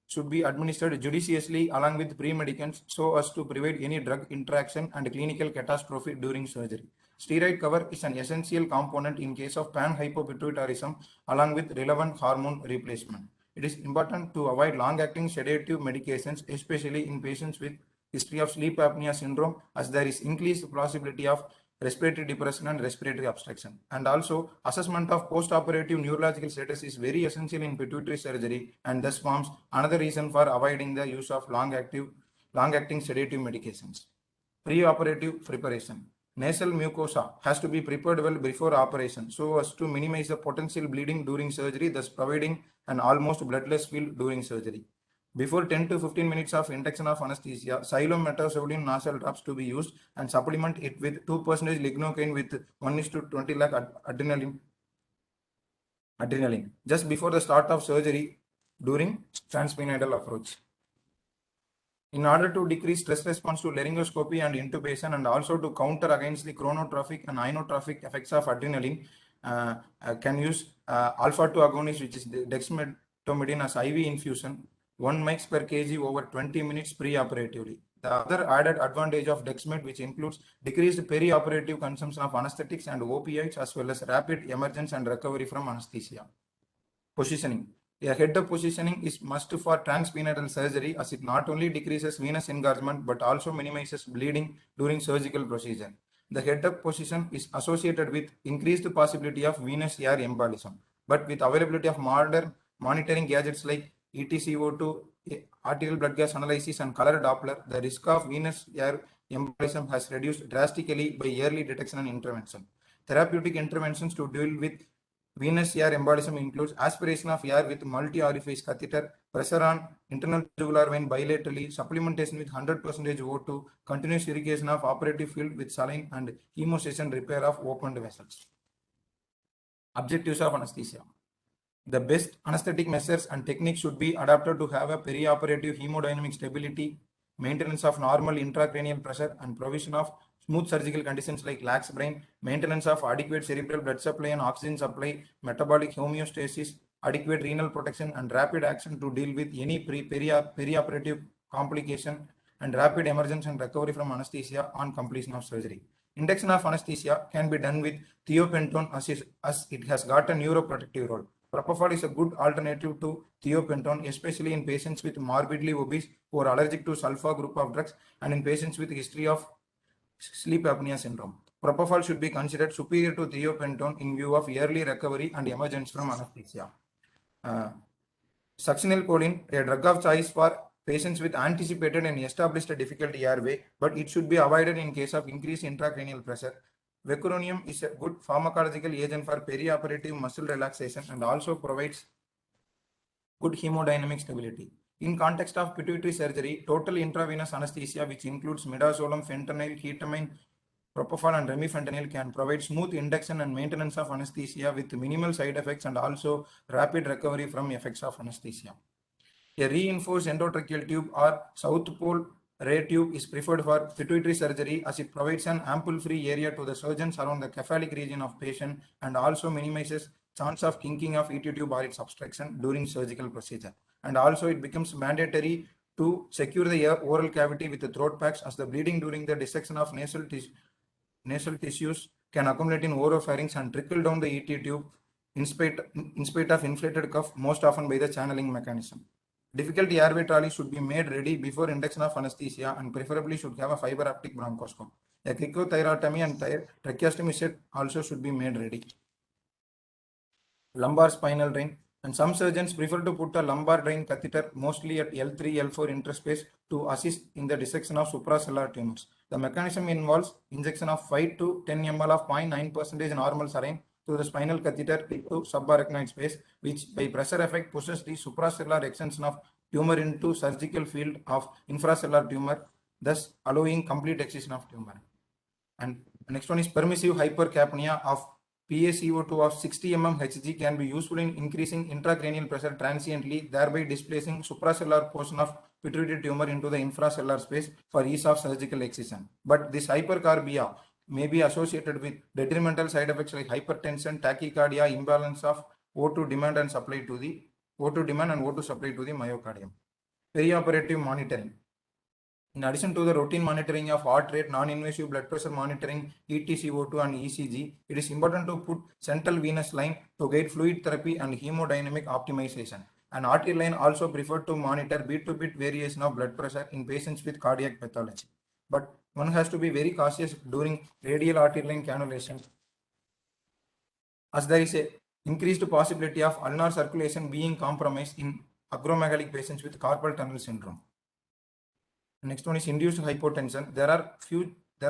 should be administered judiciously along with pre-medicants so as to prevent any drug interaction and clinical catastrophe during surgery. Steroid cover is an essential component in case of panhypopituitarism along with relevant hormone replacement. It is important to avoid long-acting sedative medications, especially in patients with history of sleep apnea syndrome, as there is increased possibility of respiratory depression and respiratory obstruction. And also, assessment of post-operative neurological status is very essential in pituitary surgery and thus forms another reason for avoiding the use of long-acting sedative medications. Pre-operative preparation. Nasal mucosa has to be prepared well before operation so as to minimize the potential bleeding during surgery, thus providing an almost bloodless feel during surgery. Before 10 to 15 minutes of induction of anesthesia, xylometazoline nasal drops to be used and supplement it with 2% lignocaine with 1:20 lakh adrenaline just before the start of surgery during transpenital approach. In order to decrease stress response to laryngoscopy and intubation and also to counter against the chronotropic and inotropic effects of adrenaline, can use alpha-2 agonist, which is dexmedetomidine as IV infusion, 1 mg per kg over 20 minutes pre-operatively. The other added advantage of dexmed, which includes decreased perioperative consumption of anesthetics and opioids, as well as rapid emergence and recovery from anesthesia. Positioning. A head-up positioning is must for transpenital surgery, as it not only decreases venous engorgement but also minimizes bleeding during surgical procedure. The head-up position is associated with increased possibility of venous air embolism, but with availability of modern monitoring gadgets like ETCO2, arterial blood gas analysis, and color Doppler, the risk of venous air embolism has reduced drastically by early detection and intervention. Therapeutic interventions to deal with venous air embolism includes aspiration of air with multi-orifice catheter, pressure on internal jugular vein bilaterally, supplementation with 100% O2, continuous irrigation of operative field with saline, and hemostasis repair of opened vessels. Objectives of anesthesia. The best anesthetic measures and techniques should be adapted to have a perioperative hemodynamic stability, maintenance of normal intracranial pressure, and provision of smooth surgical conditions like lax brain, maintenance of adequate cerebral blood supply and oxygen supply, metabolic homeostasis, adequate renal protection, and rapid action to deal with any perioperative complication, and rapid emergence and recovery from anesthesia on completion of surgery. Induction of anesthesia can be done with thiopentone as it has got a neuroprotective role. Propofol is a good alternative to thiopentone, especially in patients with morbidly obese who are allergic to sulfa group of drugs and in patients with history of sleep apnea syndrome. Propofol should be considered superior to thiopentone in view of early recovery and emergence from anesthesia. Succinylcholine, a drug of choice for patients with anticipated and established difficulty airway, but it should be avoided in case of increased intracranial pressure. Vecuronium is a good pharmacological agent for perioperative muscle relaxation and also provides good hemodynamic stability. In context of pituitary surgery, total intravenous anesthesia, which includes midazolam, fentanyl, ketamine, propofol, and remifentanil, can provide smooth induction and maintenance of anesthesia with minimal side effects and also rapid recovery from effects of anesthesia. A reinforced endotracheal tube or south pole ray tube is preferred for pituitary surgery as it provides an ample free area to the surgeons around the cephalic region of patient and also minimizes chance of kinking of ET tube or its obstruction during surgical procedure. And also it becomes mandatory to secure the oral cavity with the throat packs as the bleeding during the dissection of nasal tissues can accumulate in oropharynx and trickle down the ET tube in spite of inflated cuff, most often by the channeling mechanism. Difficult airway trolley should be made ready before induction of anesthesia and preferably should have a fiber optic bronchoscope. A cricothyrotomy and tracheostomy set also should be made ready. Lumbar spinal drain, and some surgeons prefer to put a lumbar drain catheter mostly at L3, L4 interspace to assist in the dissection of suprasellar tumors. The mechanism involves injection of 5 to 10 ml of 0.9% normal saline through the spinal catheter into subarachnoid space, which by pressure effect pushes the suprasellar extension of tumor into surgical field of infrasellar tumor, thus allowing complete excision of tumor. And the next one is permissive hypercapnia of PaCO2 of 60 mm Hg can be useful in increasing intracranial pressure transiently, thereby displacing suprasellar portion of pituitary tumor into the infrasellar space for ease of surgical excision. But this hypercarbia may be associated with detrimental side effects like hypertension, tachycardia, imbalance of O2 demand and supply to the O2 supply to the myocardium. Perioperative monitoring. In addition to the routine monitoring of heart rate, non-invasive blood pressure monitoring, EtCO2 and ECG, it is important to put central venous line to guide fluid therapy and hemodynamic optimization. An arterial line also preferred to monitor bit-to-bit variation of blood pressure in patients with cardiac pathology. But one has to be very cautious during radial arterial line cannulation, as there is a increased possibility of ulnar circulation being compromised in acromegalic patients with carpal tunnel syndrome. Next one is induced hypotension. There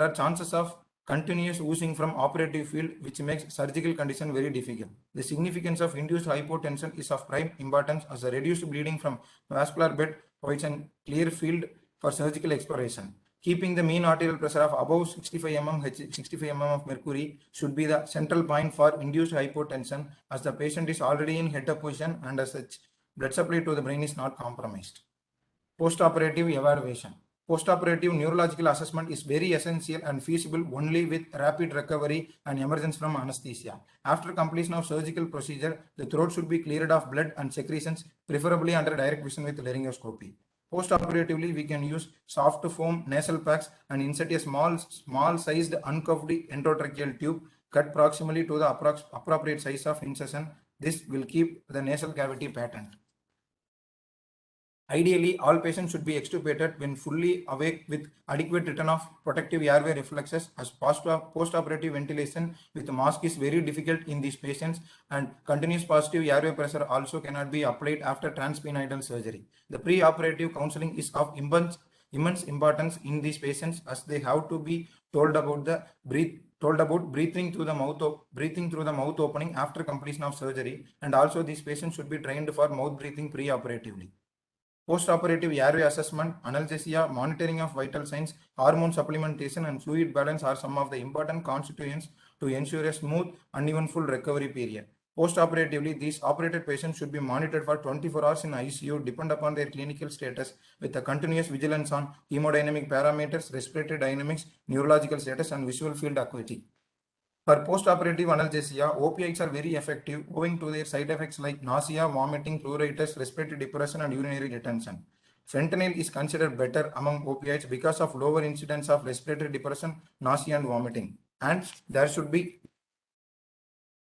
are chances of continuous oozing from operative field, which makes surgical condition very difficult. The significance of induced hypotension is of prime importance as the reduced bleeding from vascular bed provides a clear field for surgical exploration. Keeping the mean arterial pressure of above 65 mm of mercury should be the central point for induced hypotension, as the patient is already in head-up position and as such blood supply to the brain is not compromised. Postoperative evaluation. Postoperative neurological assessment is very essential and feasible only with rapid recovery and emergence from anesthesia. After completion of surgical procedure, the throat should be cleared of blood and secretions, preferably under direct vision with laryngoscopy. Postoperatively, we can use soft foam nasal packs and insert a small sized uncuffed endotracheal tube cut proximally to the appropriate size of incision. This will keep the nasal cavity patent. Ideally, all patients should be extubated when fully awake with adequate return of protective airway reflexes, as post-operative ventilation with mask is very difficult in these patients, and continuous positive airway pressure also cannot be applied after transsphenoidal surgery. The pre-operative counseling is of immense importance in these patients, as they have to be told about the told about breathing through the mouth opening after completion of surgery, and also these patients should be trained for mouth breathing pre-operatively. Post-operative airway assessment, analgesia, monitoring of vital signs, hormone supplementation, and fluid balance are some of the important constituents to ensure a smooth, uneventful recovery period. Post-operatively, these operated patients should be monitored for 24 hours in ICU, depend upon their clinical status, with a continuous vigilance on hemodynamic parameters, respiratory dynamics, neurological status, and visual field acuity. For post-operative analgesia, opiates are very effective owing to their side effects like nausea, vomiting, pruritus, respiratory depression, and urinary retention. Fentanyl is considered better among opiates because of lower incidence of respiratory depression, nausea, and vomiting. And there should be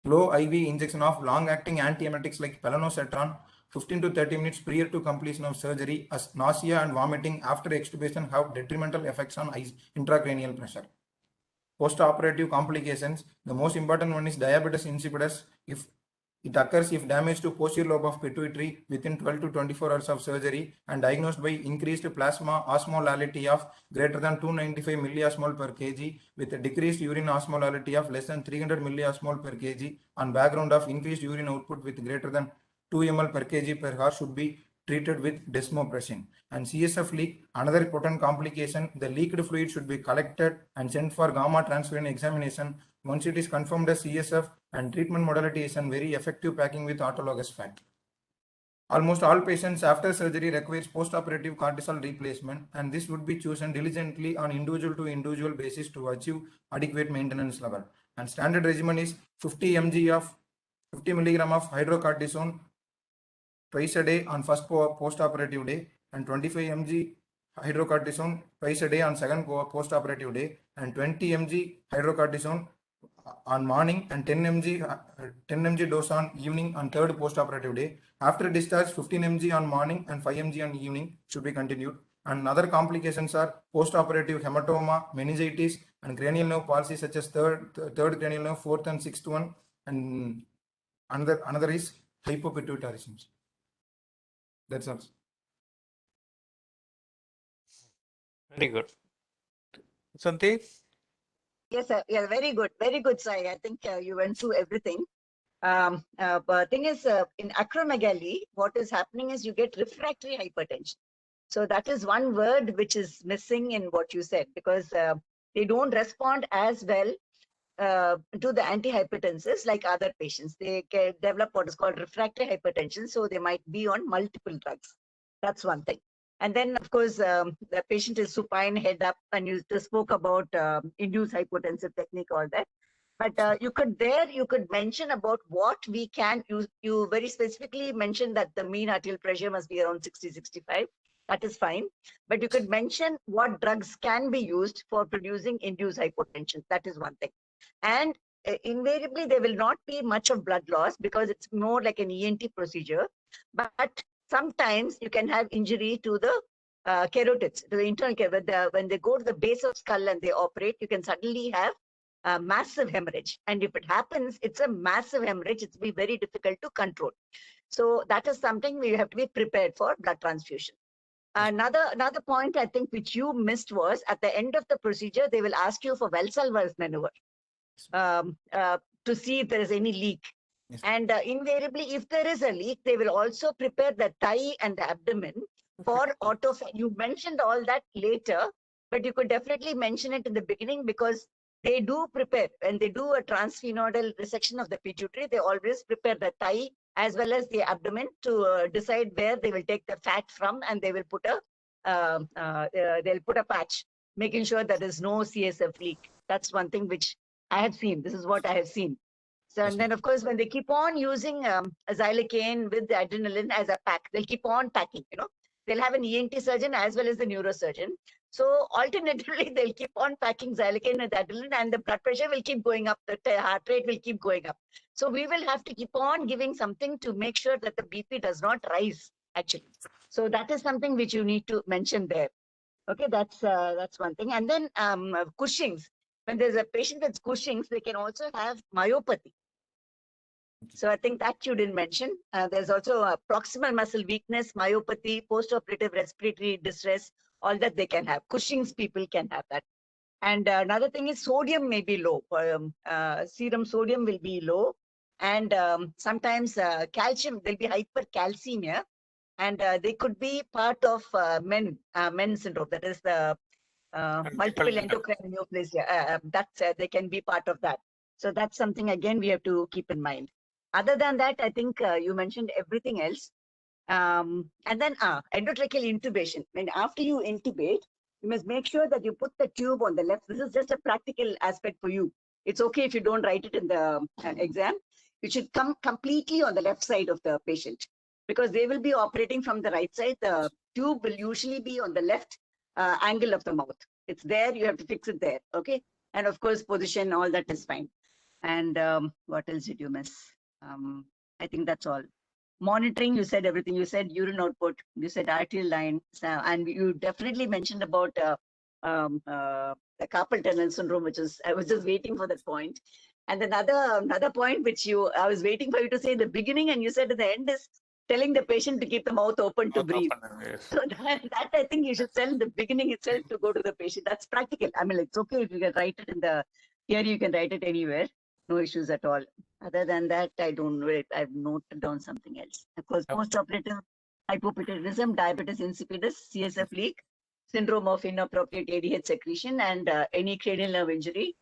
low IV injection of long-acting antiemetics like palonosetron 15 to 30 minutes prior to completion of surgery, as nausea and vomiting after extubation have detrimental effects on intracranial pressure. Post-operative complications, the most important one is diabetes insipidus. If it occurs if damage to posterior lobe of pituitary within 12 to 24 hours of surgery and diagnosed by increased plasma osmolality of greater than 295 milliosmol per kg with a decreased urine osmolality of less than 300 milliosmol per kg on background of increased urine output with greater than 2 ml per kg per hour should be treated with desmopressin. And CSF leak, another potent complication, the leaked fluid should be collected and sent for gamma transferrin examination. Once it is confirmed as CSF, and treatment modality is a very effective packing with autologous fat. Almost all patients after surgery requires post-operative cortisol replacement, and this would be chosen diligently on individual to individual basis to achieve adequate maintenance level. And standard regimen is 50 milligram of hydrocortisone twice a day on first post-operative day, and 25 mg hydrocortisone twice a day on second post-operative day, and 20 mg hydrocortisone on morning, and 10 mg dose on evening on third post-operative day. After discharge, 15 mg on morning and 5 mg on evening should be continued. And other complications are post-operative hematoma, meningitis, and cranial nerve palsy such as third cranial nerve, fourth and sixth one, and another is hypopituitarism. That's all. Very good. Santi? Yes, sir. Yeah, very good, Sai. I think you went through everything. But thing is, in acromegaly, what is happening is you get refractory hypertension. So that is one word which is missing in what you said, because they don't respond as well to the antihypertensives like other patients. They can develop what is called refractory hypertension, so they might be on multiple drugs. That's one thing. And then, of course, the patient is supine, head up, and you just spoke about induced hypotensive technique, all that. But you could mention about what we can use. You very specifically mentioned that the mean arterial pressure must be around 60-65. That is fine. But you could mention what drugs can be used for producing induced hypotension. That is one thing. And invariably, there will not be much of blood loss because it's more like an ENT procedure. But sometimes you can have injury to the carotids, to the internal carotid. When they go to the base of skull and they operate, you can suddenly have a massive hemorrhage. And if it happens, it's a massive hemorrhage. It's be very difficult to control. So that is something we have to be prepared for, blood transfusion. Another point I think which you missed was at the end of the procedure, they will ask you for Valsalva's maneuver to see if there is any leak. Yes. And invariably, if there is a leak, they will also prepare the thigh and the abdomen for autophagy. You mentioned all that later, but you could definitely mention it in the beginning, because they do prepare, when they do a transsphenoidal resection of the pituitary, they always prepare the thigh as well as the abdomen to decide where they will take the fat from, and they will put a patch, making sure there is no CSF leak. That's one thing which I have seen. This is what I have seen. So, and then of course, when they keep on using xylocaine with the adrenaline as a pack, they'll keep on packing, they'll have an ENT surgeon as well as the neurosurgeon. So alternatively, they'll keep on packing xylocaine with adrenaline, and the blood pressure will keep going up, the heart rate will keep going up. So we will have to keep on giving something to make sure that the BP does not rise, actually. So that is something which you need to mention there. Okay, that's one thing. And then Cushing's. When there's a patient with Cushing's, they can also have myopathy. So I think that you didn't mention. There's also a proximal muscle weakness, myopathy, post-operative respiratory distress, all that they can have. Cushing's people can have that. And another thing is sodium may be low. Serum sodium will be low. And sometimes calcium, there'll be hypercalcemia. And they could be part of men syndrome. That is the multiple endocrine neoplasia. They can be part of that. So that's something, again, we have to keep in mind. Other than that, I think you mentioned everything else. And then endotracheal intubation. When after you intubate, you must make sure that you put the tube on the left. This is just a practical aspect for you. It's okay if you don't write it in the exam. It should come completely on the left side of the patient, because they will be operating from the right side. The tube will usually be on the left angle of the mouth. It's there, you have to fix it there, okay? And of course, position, all that is fine. And what else did you miss? I think that's all. Monitoring, you said everything. You said urine output, you said arterial line, and you definitely mentioned about the carpal tunnel syndrome, which is, I was just waiting for that point. And another point which I was waiting for you to say in the beginning, and you said at the end, is telling the patient to keep the mouth open to breathe. Yes. So that I think you should tell in the beginning itself to go to the patient. That's practical. I mean, it's okay if you can write it in the theory, you can write it anywhere. No issues at all. Other than that, I don't know. I've noted down something else. Of course, postoperative hypopituitarism, diabetes insipidus, CSF leak, syndrome of inappropriate ADH secretion, and any cranial nerve injury.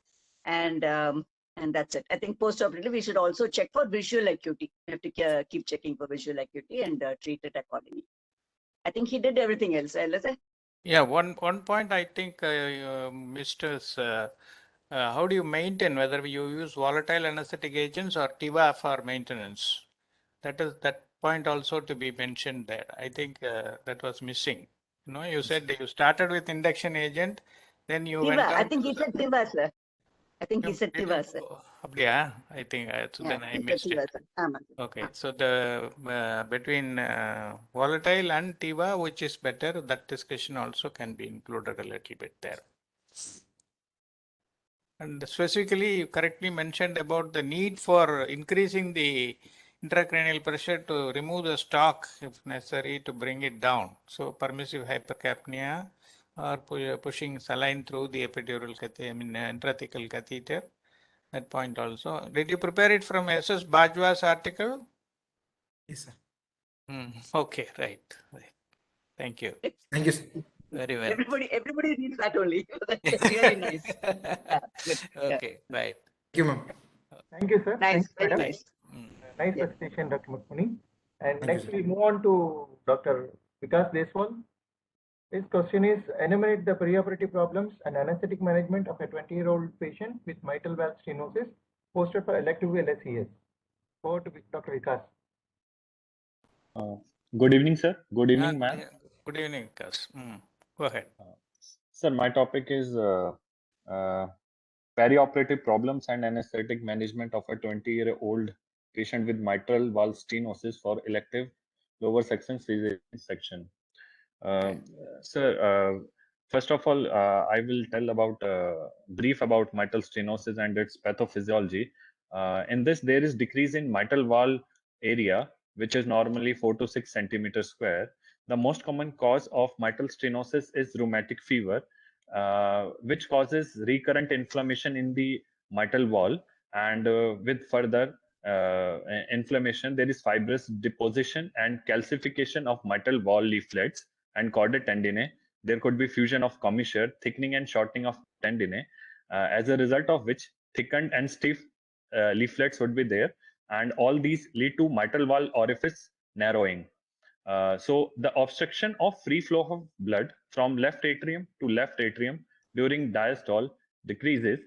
And that's it. I think postoperative, we should also check for visual acuity. We have to keep checking for visual acuity and treat it accordingly. I think he did everything else. Yeah, one point I think missed is how do you maintain, whether you use volatile anesthetic agents or TIVA for maintenance? That point also to be mentioned there. I think that was missing. You know, you said you started with induction agent, then you went TIVA, on. I think he said TIVA, sir. I think he said TIVA, sir. Yeah, I think so then I missed it. Okay, so the between volatile and TIVA, which is better, that discussion also can be included a little bit there. And specifically, you correctly mentioned about the need for increasing the intracranial pressure to remove the stock if necessary to bring it down. So permissive hypercapnia or pushing saline through the epidural intrathecal catheter. That point also. Did you prepare it from S.S. Bajwa's article? Yes, sir. Okay, right. Thank you. Thank you, sir. Very well. Everybody reads that only. That's really nice. Okay, right. Thank you, ma'am. Thank you, sir. Nice, Thank you, very madam. nice. Nice Yeah. presentation, Dr. Mukmuni. And Thank next you, we move on to Dr. Vikas Deswal. His question is, enumerate the preoperative problems and anesthetic management of a 20-year-old patient with mitral valve stenosis posted for elective LSES. Over to Dr. Vikas. Good evening, sir. Good evening, ma'am. Good evening, Vikas. Go ahead. Sir, my topic is perioperative problems and anesthetic management of a 20-year-old patient with mitral valve stenosis for elective lower section cesarean section. Sir, first of all, I will tell about brief about mitral stenosis and its pathophysiology. In this, there is decrease in mitral valve area, which is normally 4 to 6 centimeters square. The most common cause of mitral stenosis is rheumatic fever, which causes recurrent inflammation in the mitral valve, and with further inflammation, there is fibrous deposition and calcification of mitral valve leaflets and chordae tendineae. There could be fusion of commissure, thickening and shortening of tendineae, as a result of which thickened and stiff leaflets would be there, and all these lead to mitral valve orifice narrowing. So the obstruction of free flow of blood from left atrium to left atrium during diastole decreases,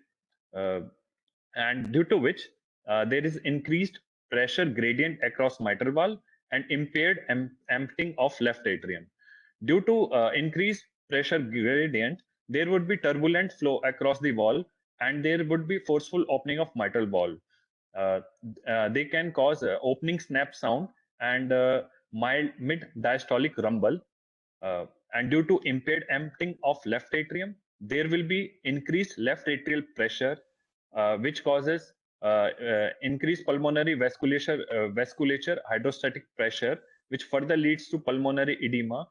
and due to which there is increased pressure gradient across mitral valve and impaired emptying of left atrium. Due to increased pressure gradient, there would be turbulent flow across the valve, and there would be forceful opening of mitral valve. They can cause opening snap sound and mild mid-diastolic rumble. And due to impaired emptying of left atrium, there will be increased left atrial pressure, which causes increased pulmonary vasculature hydrostatic pressure, which further leads to pulmonary edema,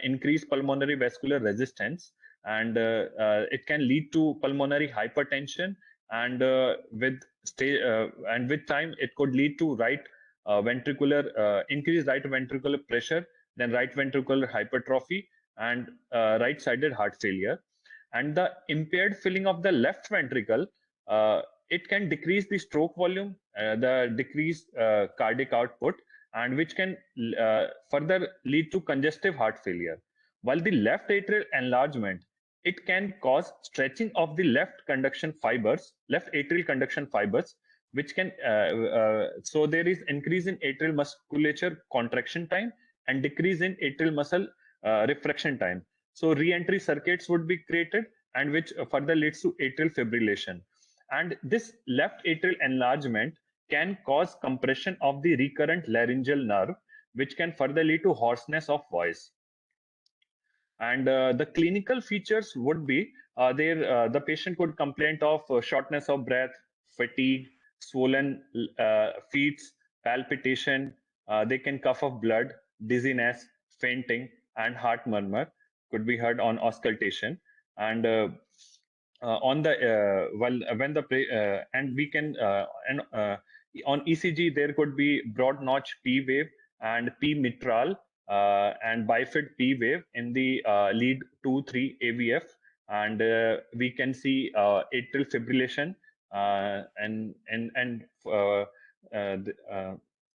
increased pulmonary vascular resistance, and it can lead to pulmonary hypertension, and with time it could lead to increased right ventricular pressure, then right ventricular hypertrophy, and right-sided heart failure. And the impaired filling of the left ventricle, it can decrease the stroke volume, the decreased cardiac output, and which can further lead to congestive heart failure. While the left atrial enlargement, it can cause stretching of the left atrial conduction fibers, which can so there is increase in atrial musculature contraction time and decrease in atrial muscle refraction time. So re-entry circuits would be created, and which further leads to atrial fibrillation. And this left atrial enlargement can cause compression of the recurrent laryngeal nerve, which can further lead to hoarseness of voice. And the clinical features would be the patient could complain of shortness of breath, fatigue, swollen feet, palpitation. They can cough of blood, dizziness, fainting, and heart murmur could be heard on auscultation. And on the and we can on ECG there could be broad notch P wave and P mitral and bifid P wave in the lead 2-3 AVF, and we can see atrial fibrillation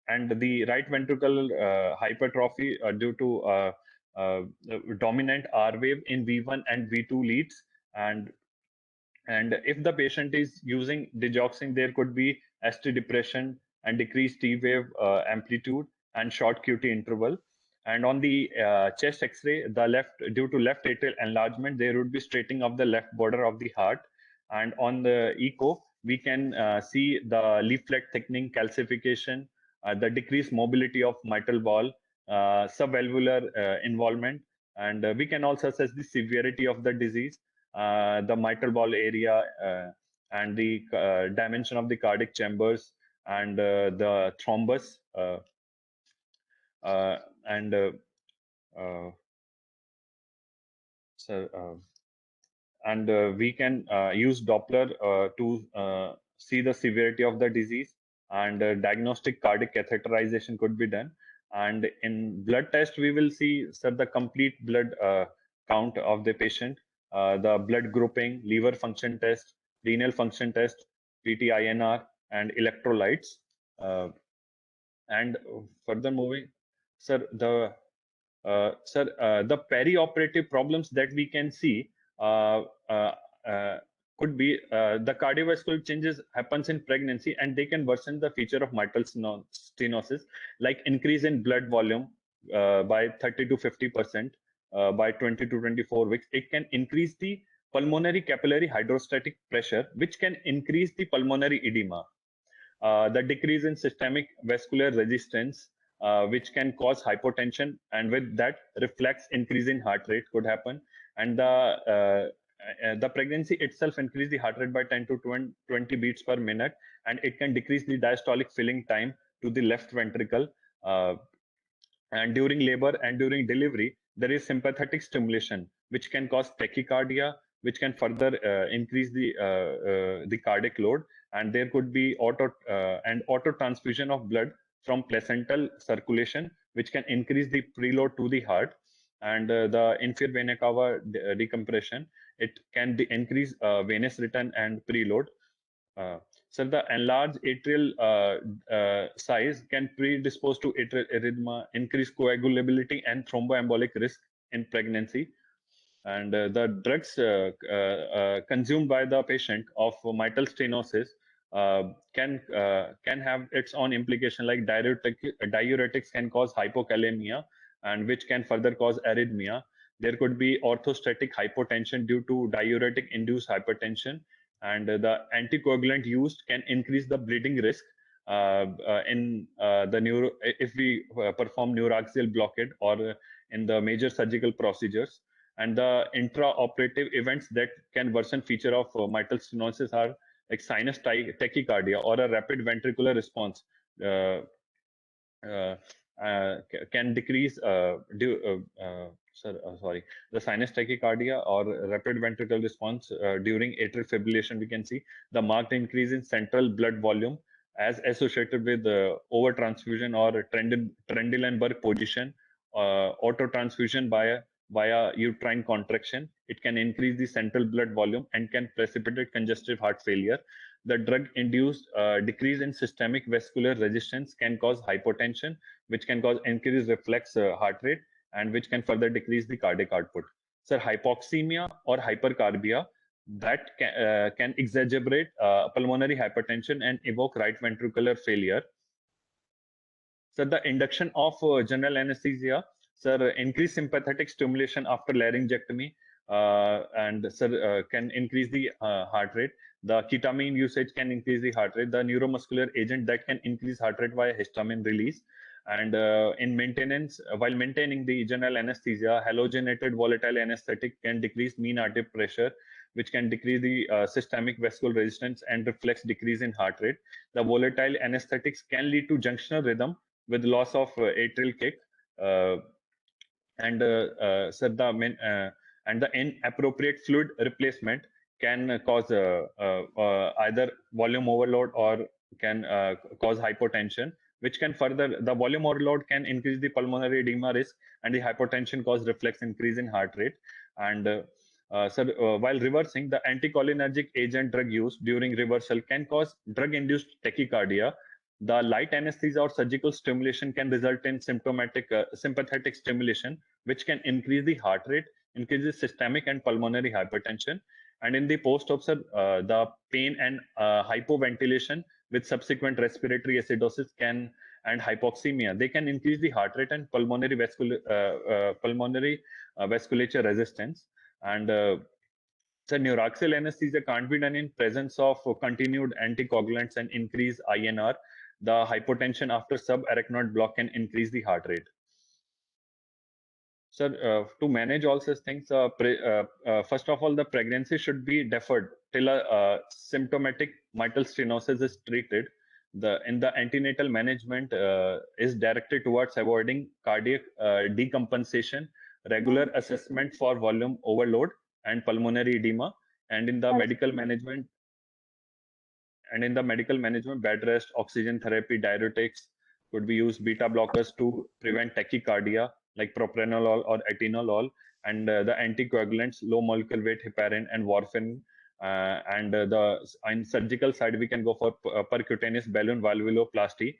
and the right ventricle hypertrophy due to dominant R wave in V1 and V2 leads. And if the patient is using digoxin, there could be ST depression and decreased T wave amplitude and short QT interval. And on the chest X-ray, due to left atrial enlargement, there would be straightening of the left border of the heart. And on the echo, we can see the leaflet thickening, calcification, the decreased mobility of mitral valve, subvalvular involvement, and we can also assess the severity of the disease, the mitral valve area, and the dimension of the cardiac chambers, and the thrombus, and we can use Doppler to see the severity of the disease, and diagnostic cardiac catheterization could be done. And in blood test, we will see the complete blood count of the patient, the blood grouping, liver function test, renal function test, PT-INR, and electrolytes. And further moving, sir, the perioperative problems that we can see could be the cardiovascular changes happens in pregnancy, and they can worsen the feature of mitral stenosis, like increase in blood volume by 30 to 50% by 20 to 24 weeks. It can increase the pulmonary capillary hydrostatic pressure, which can increase the pulmonary edema. The decrease in systemic vascular resistance, which can cause hypotension, and with that reflex increase in heart rate could happen. And the pregnancy itself increase the heart rate by 10 to 20 beats per minute, and it can decrease the diastolic filling time to the left ventricle. And during labor and during delivery, there is sympathetic stimulation, which can cause tachycardia, which can further increase the cardiac load. And there could be auto transfusion of blood from placental circulation, which can increase the preload to the heart. And the inferior vena cava decompression, it can increase venous return and preload. So the enlarged atrial size can predispose to atrial arrhythmia, increase coagulability and thromboembolic risk in pregnancy. And the drugs consumed by the patient of mitral stenosis can have its own implication, like diuretics can cause hypokalemia, and which can further cause arrhythmia. There could be orthostatic hypotension due to diuretic induced hypertension, and the anticoagulant used can increase the bleeding risk if we perform neuraxial blockade or in the major surgical procedures. And the intraoperative events that can worsen feature of mitral stenosis are like sinus tachycardia or a rapid ventricular response can decrease the sinus tachycardia or rapid ventricular response during atrial fibrillation, we can see the marked increase in central blood volume as associated with overtransfusion or Trendelenburg position, autotransfusion via uterine contraction. It can increase the central blood volume and can precipitate congestive heart failure. The drug-induced decrease in systemic vascular resistance can cause hypotension, which can cause increased reflex heart rate, and which can further decrease the cardiac output. Sir, hypoxemia or hypercarbia that can exacerbate pulmonary hypertension and evoke right ventricular failure. So the induction of general anesthesia, sir, increased sympathetic stimulation after laryngectomy, and sir, can increase the heart rate. The ketamine usage can increase the heart rate. The neuromuscular agent that can increase heart rate via histamine release. And in maintenance, while maintaining the general anesthesia, halogenated volatile anesthetic can decrease mean artery pressure, which can decrease the systemic vascular resistance and reflex decrease in heart rate. The volatile anesthetics can lead to junctional rhythm with loss of atrial kick, and the inappropriate fluid replacement can cause either volume overload or can cause hypotension, which can further, the volume overload can increase the pulmonary edema risk, and the hypotension cause reflex increase in heart rate. And while reversing, the anticholinergic agent drug use during reversal can cause drug-induced tachycardia. The light anesthesia or surgical stimulation can result in sympathetic stimulation, which can increase the heart rate, increases systemic and pulmonary hypertension. And in the post-op, the pain and hypoventilation with subsequent respiratory acidosis and hypoxemia, they can increase the heart rate and pulmonary vasculature resistance. And neuraxial anesthesia can't be done in presence of continued anticoagulants and increase INR. The hypotension after subarachnoid block can increase the heart rate. Sir, to manage all such things, first of all, the pregnancy should be deferred till a symptomatic mitral stenosis is treated. In the antenatal management is directed towards avoiding cardiac decompensation, regular assessment for volume overload and pulmonary edema, and in the medical management, bed rest, oxygen therapy, diuretics could be used, beta blockers to prevent tachycardia like propranolol or atenolol, and the anticoagulants, low molecular weight heparin and warfarin. And on surgical side, we can go for percutaneous balloon valvuloplasty.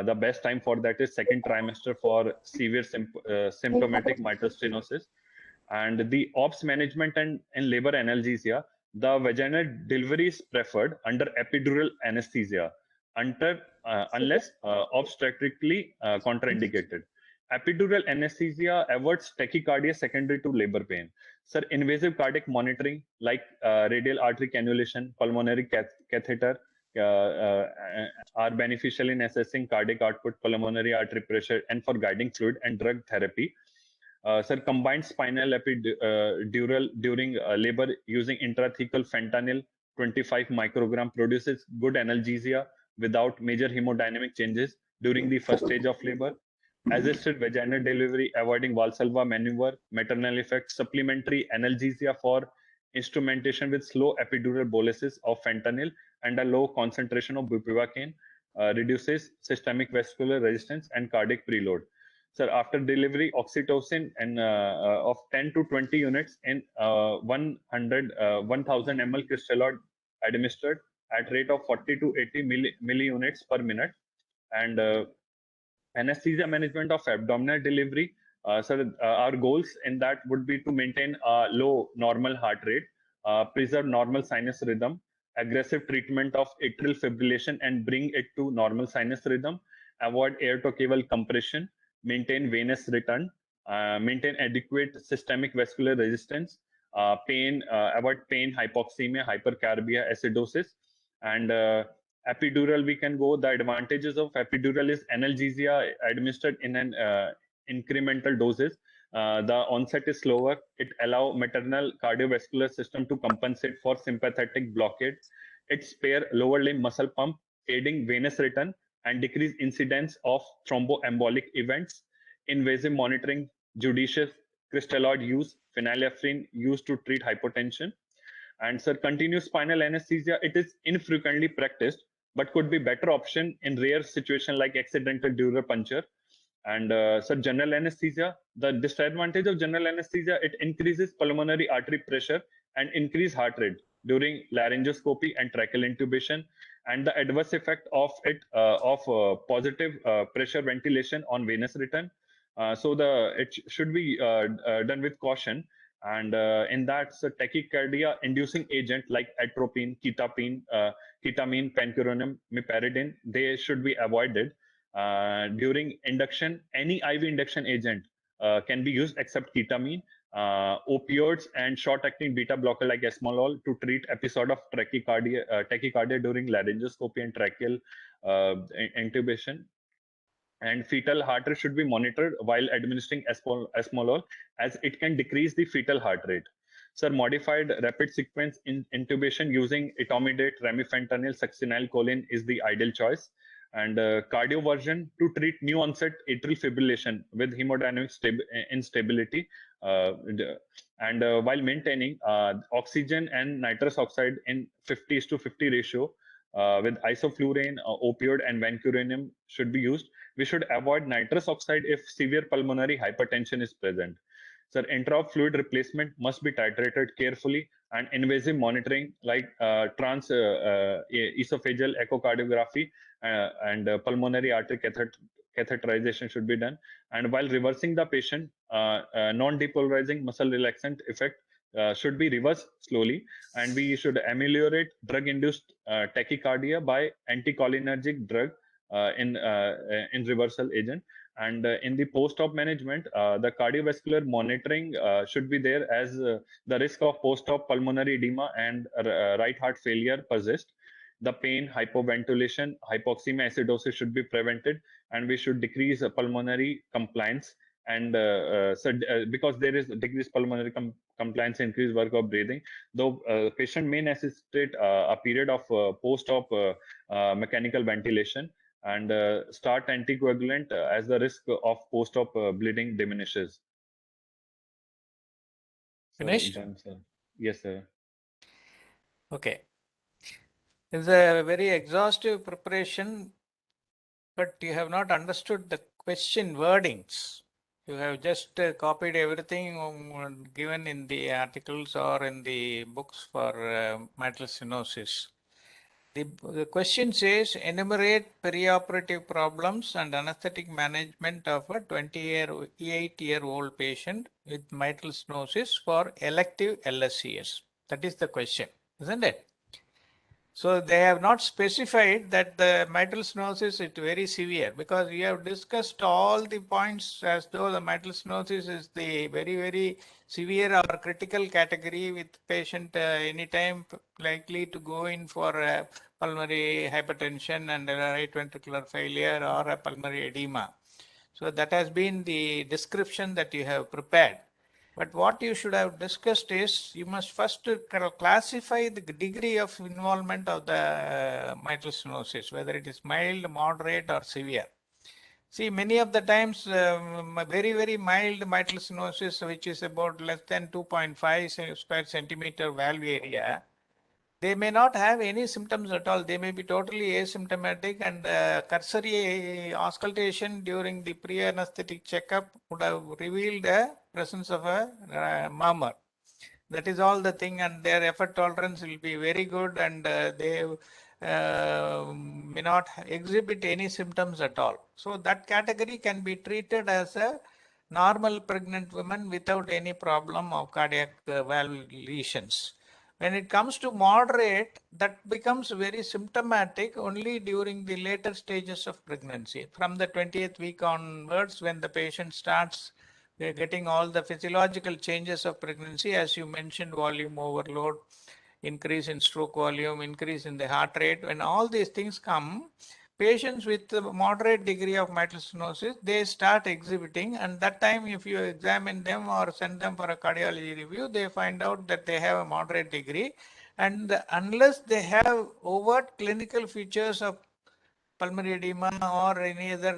The best time for that is second trimester for severe symptomatic mitral stenosis. And the ops management and in labor analgesia, the vaginal delivery is preferred under epidural anesthesia unless obstetrically contraindicated. Epidural anesthesia averts tachycardia secondary to labor pain. Sir, invasive cardiac monitoring like radial artery cannulation, pulmonary catheter are beneficial in assessing cardiac output, pulmonary artery pressure, and for guiding fluid and drug therapy. Sir, combined spinal epidural during labor using intrathecal fentanyl 25 microgram produces good analgesia without major hemodynamic changes during the first stage of labor. Assisted vaginal delivery, avoiding Valsalva maneuver, maternal effect, supplementary analgesia for instrumentation with slow epidural boluses of fentanyl and a low concentration of bupivacaine reduces systemic vascular resistance and cardiac preload. Sir, after delivery, oxytocin and of 10 to 20 units in 1000 ml crystalloid administered at rate of 40 to 80 milliunits per minute. And anesthesia management of abdominal delivery. Our goals in that would be to maintain a low normal heart rate, preserve normal sinus rhythm, aggressive treatment of atrial fibrillation and bring it to normal sinus rhythm, avoid air-to-cable compression, maintain venous return, maintain adequate systemic vascular resistance, avoid pain, hypoxemia, hypercarbia, acidosis, and epidural, we can go. The advantages of epidural is analgesia administered in an incremental doses. The onset is slower. It allows maternal cardiovascular system to compensate for sympathetic blockade. It spare lower limb muscle pump, aiding venous return and decrease incidence of thromboembolic events. Invasive monitoring, judicious crystalloid use, phenylephrine used to treat hypotension. And sir, continuous spinal anesthesia, it is infrequently practiced, but could be better option in rare situation like accidental dural puncture. And sir, general anesthesia, the disadvantage of general anesthesia, it increases pulmonary artery pressure and increase heart rate during laryngoscopy and tracheal intubation, and the adverse effect of it of positive pressure ventilation on venous return. So it should be done with caution. And in that, so tachycardia inducing agent like atropine, ketamine, pancuronium, meperidine, they should be avoided. During induction, any IV induction agent can be used except ketamine. Opioids and short-acting beta blocker like esmolol to treat episode of tachycardia during laryngoscopy and tracheal intubation. And fetal heart rate should be monitored while administering esmolol, as it can decrease the fetal heart rate. Sir, modified rapid sequence in intubation using etomidate, remifentanil, succinylcholine is the ideal choice. And cardioversion to treat new onset atrial fibrillation with hemodynamic instability, and while maintaining oxygen and nitrous oxide in 50:50 ratio, with isoflurane, opioid, and vancomycin should be used. We should avoid nitrous oxide if severe pulmonary hypertension is present. Sir, intra-fluid replacement must be titrated carefully, and invasive monitoring like esophageal echocardiography and pulmonary artery catheterization should be done. And while reversing the patient, non-depolarizing muscle relaxant effect should be reversed slowly, and we should ameliorate drug-induced tachycardia by anticholinergic drug in reversal agent. And in the post-op management, the cardiovascular monitoring should be there, as the risk of post-op pulmonary edema and right heart failure persist. The pain, hypoventilation, hypoxemia, acidosis should be prevented, and we should decrease pulmonary compliance. And because there is decreased pulmonary compliance, increased work of breathing, though patient may necessitate a period of post-op mechanical ventilation, and start anticoagulant as the risk of post-op bleeding diminishes. Finished? Sir. Yes, sir. Okay. It's a very exhaustive preparation, but you have not understood the question wordings. You have just copied everything given in the articles or in the books for mitral stenosis. The question says, enumerate perioperative problems and anesthetic management of a 28-year-old patient with mitral stenosis for elective LSCS. That is the question, isn't it? So they have not specified that the mitral stenosis is very severe, because we have discussed all the points as though the mitral stenosis is the very, very severe or critical category, with patient anytime likely to go in for pulmonary hypertension and right ventricular failure or a pulmonary edema. So that has been the description that you have prepared. But what you should have discussed is, you must first classify the degree of involvement of the mitral stenosis, whether it is mild, moderate, or severe. See, many of the times, very, very mild mitral stenosis, which is about less than 2.5 square centimeter valve area, they may not have any symptoms at all. They may be totally asymptomatic, and cursory auscultation during the pre-anesthetic checkup would have revealed the presence of a murmur. That is all the thing, and their effort tolerance will be very good, and they may not exhibit any symptoms at all. So that category can be treated as a normal pregnant woman without any problem of cardiac valve lesions. When it comes to moderate, that becomes very symptomatic only during the later stages of pregnancy. From the 20th week onwards, when the patient starts getting all the physiological changes of pregnancy, as you mentioned, volume overload, increase in stroke volume, increase in the heart rate. When all these things come, patients with a moderate degree of mitral stenosis, they start exhibiting, and that time if you examine them or send them for a cardiology review, they find out that they have a moderate degree. And unless they have overt clinical features of pulmonary edema or any other,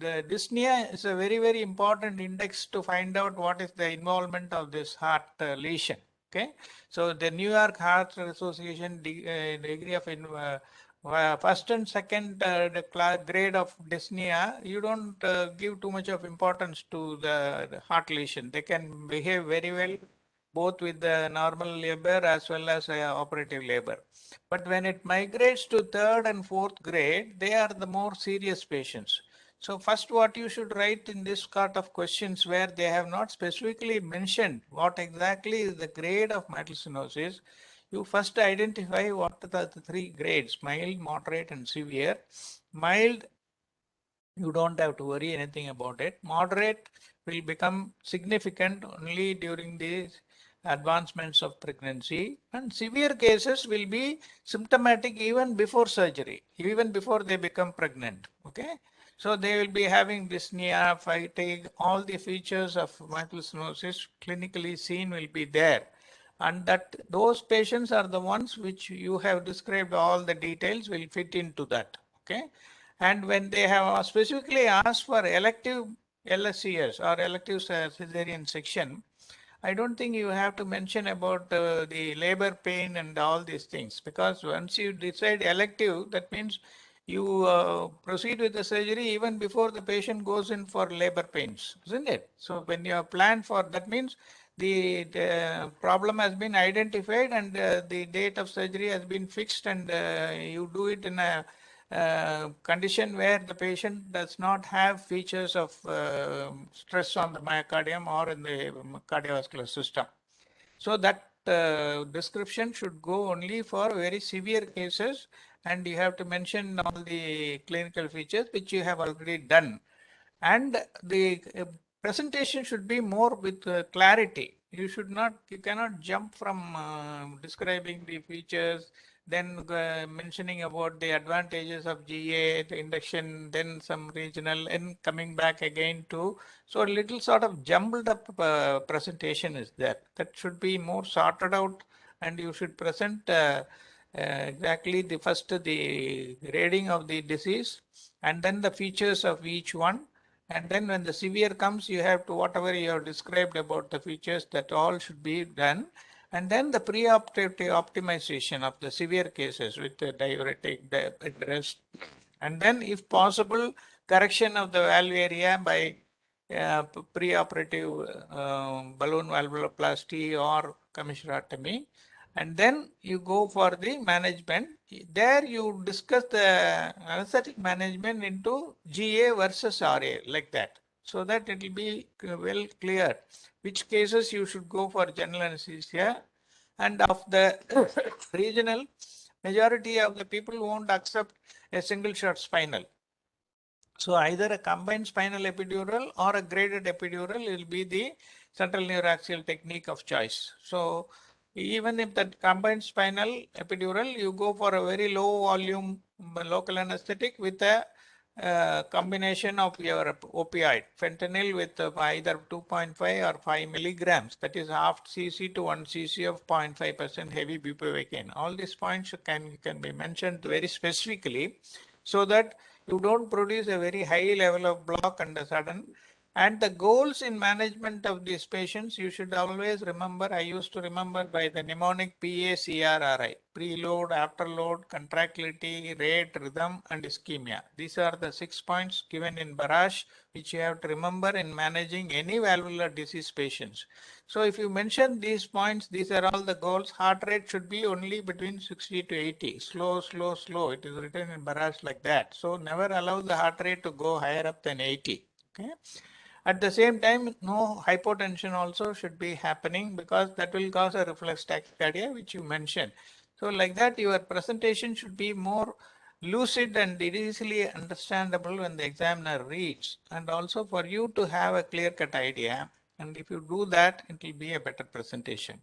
the dyspnea is a very, very important index to find out what is the involvement of this heart lesion. Okay, so the New York Heart Association degree of first and second grade of dyspnea, you don't give too much of importance to the heart lesion. They can behave very well both with the normal labor as well as operative labor. But when it migrates to third and fourth grade, they are the more serious patients. So first what you should write in this sort of questions where they have not specifically mentioned what exactly is the grade of mitral stenosis, you first identify what are the three grades: mild, moderate, and severe. Mild, you don't have to worry anything about it. Moderate will become significant only during the advancements of pregnancy, and severe cases will be symptomatic even before surgery, even before they become pregnant. Okay, so they will be having dyspnea, fatigue, all the features of mitral stenosis clinically seen will be there, and that those patients are the ones which you have described. All the details will fit into that. Okay, and when they have specifically asked for elective LSCS or elective cesarean section, I don't think you have to mention about the labor pain and all these things, because once you decide elective, that means you proceed with the surgery even before the patient goes in for labor pains, isn't it? So when you have planned for, that means the problem has been identified and the date of surgery has been fixed, and you do it in a condition where the patient does not have features of stress on the myocardium or in the cardiovascular system. So that description should go only for very severe cases, and you have to mention all the clinical features which you have already done. And the presentation should be more with clarity. You cannot jump from describing the features, then mentioning about the advantages of GA, the induction, then some regional, and coming back again to, so a little sort of jumbled up presentation is there. That should be more sorted out, and you should present exactly the first the grading of the disease, and then the features of each one. And then when the severe comes, you have to, whatever you have described about the features, that all should be done. And then the preoperative optimization of the severe cases with the diuretic, the rest. And then if possible, correction of the valve area by preoperative balloon valvuloplasty or commissurotomy. And then you go for the management. There you discuss the anesthetic management into GA versus RA, like that, so that it will be well clear which cases you should go for general anesthesia. And of the regional, majority of the people won't accept a single shot spinal. So either a combined spinal epidural or a graded epidural will be the central neuraxial technique of choice. So even if that combined spinal epidural, you go for a very low volume local anesthetic with a combination of your opioid, fentanyl with either 2.5 or 5 milligrams, that is half cc to 1 cc of 0.5% heavy bupivacaine. All these points can be mentioned very specifically, so that you don't produce a very high level of block and a sudden. And the goals in management of these patients, you should always remember, I used to remember by the mnemonic PACRRI: preload, afterload, contractility, rate, rhythm, and ischemia. These are the 6 points given in Barash, which you have to remember in managing any valvular disease patients. So if you mention these points, these are all the goals. Heart rate should be only between 60 to 80. Slow, slow, slow. It is written in Barash like that. So never allow the heart rate to go higher up than 80. Okay. At the same time, no hypotension also should be happening, because that will cause a reflex tachycardia, which you mentioned. So like that, your presentation should be more lucid and easily understandable when the examiner reads, and also for you to have a clear-cut idea. And if you do that, it will be a better presentation.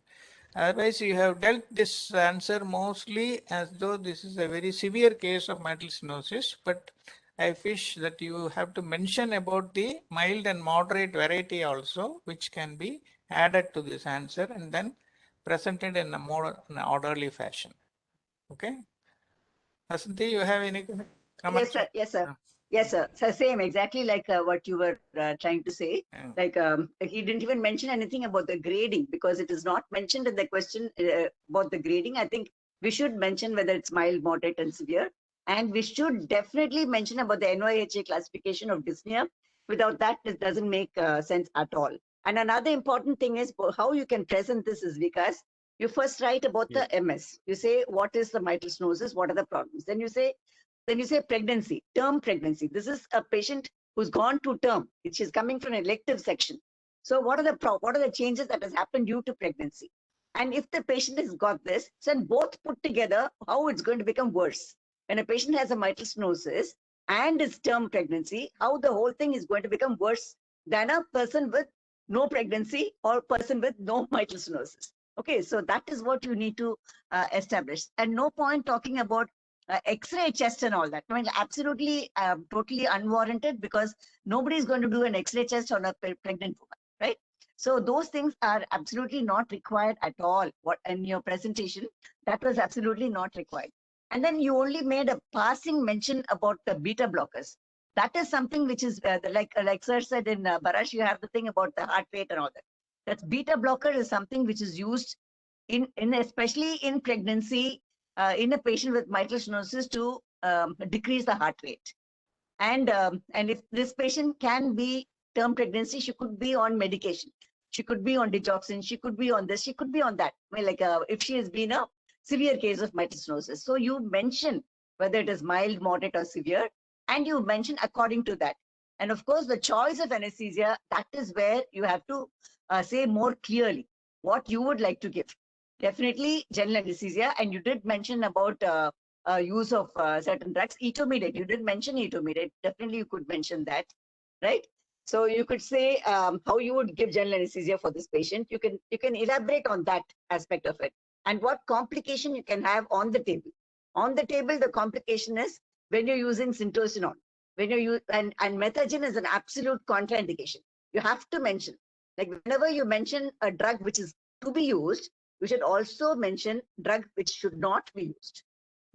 Otherwise, you have dealt this answer mostly as though this is a very severe case of mitral stenosis, but I wish that you have to mention about the mild and moderate variety also, which can be added to this answer and then presented in a more orderly fashion. Okay. Vasanthi, you have any? comment, Yes, sir. Yes, sir. Ah. Yes, sir. So same, exactly like what you were trying to say. Yeah. Like he didn't even mention anything about the grading because it is not mentioned in the question about the grading. I think we should mention whether it's mild, moderate, and severe. And we should definitely mention about the NYHA classification of dyspnea. Without that, it doesn't make sense at all. And another important thing is how you can present this is because you first write about the MS. You say, what is the mitral stenosis? What are the problems? Then you say pregnancy, term pregnancy. This is a patient who's gone to term, which is coming from an elective section. So what are the changes that has happened due to pregnancy? And if the patient has got this, then both put together, how it's going to become worse. When a patient has a mitral stenosis and is term pregnancy, how the whole thing is going to become worse than a person with no pregnancy or person with no mitral stenosis. Okay, so that is what you need to establish. And no point talking about X-ray chest and all that. I mean, absolutely, totally unwarranted because nobody is going to do an X-ray chest on a pregnant woman, right? So those things are absolutely not required at all. What in your presentation, that was absolutely not required. And then you only made a passing mention about the beta blockers. That is something which is like sir said in Barash, you have the thing about the heart rate and all that. That's beta blocker is something which is used in especially in pregnancy in a patient with mitral stenosis to decrease the heart rate. And if this patient can be term pregnancy, she could be on medication. She could be on digoxin. She could be on this. She could be on that. I mean, like if she has been a severe case of mitral stenosis. So you mention whether it is mild, moderate, or severe, and you mention according to that. And of course, the choice of anesthesia, that is where you have to say more clearly what you would like to give. Definitely general anesthesia. And you did mention about use of certain drugs. Etomidate, you did mention etomidate. Definitely you could mention that, right? So you could say how you would give general anesthesia for this patient. You can elaborate on that aspect of it and what complication you can have on the table. On the table, the complication is when you're using syntocinon, when you use and methagen is an absolute contraindication. You have to mention, like whenever you mention a drug which is to be used, you should also mention drug which should not be used.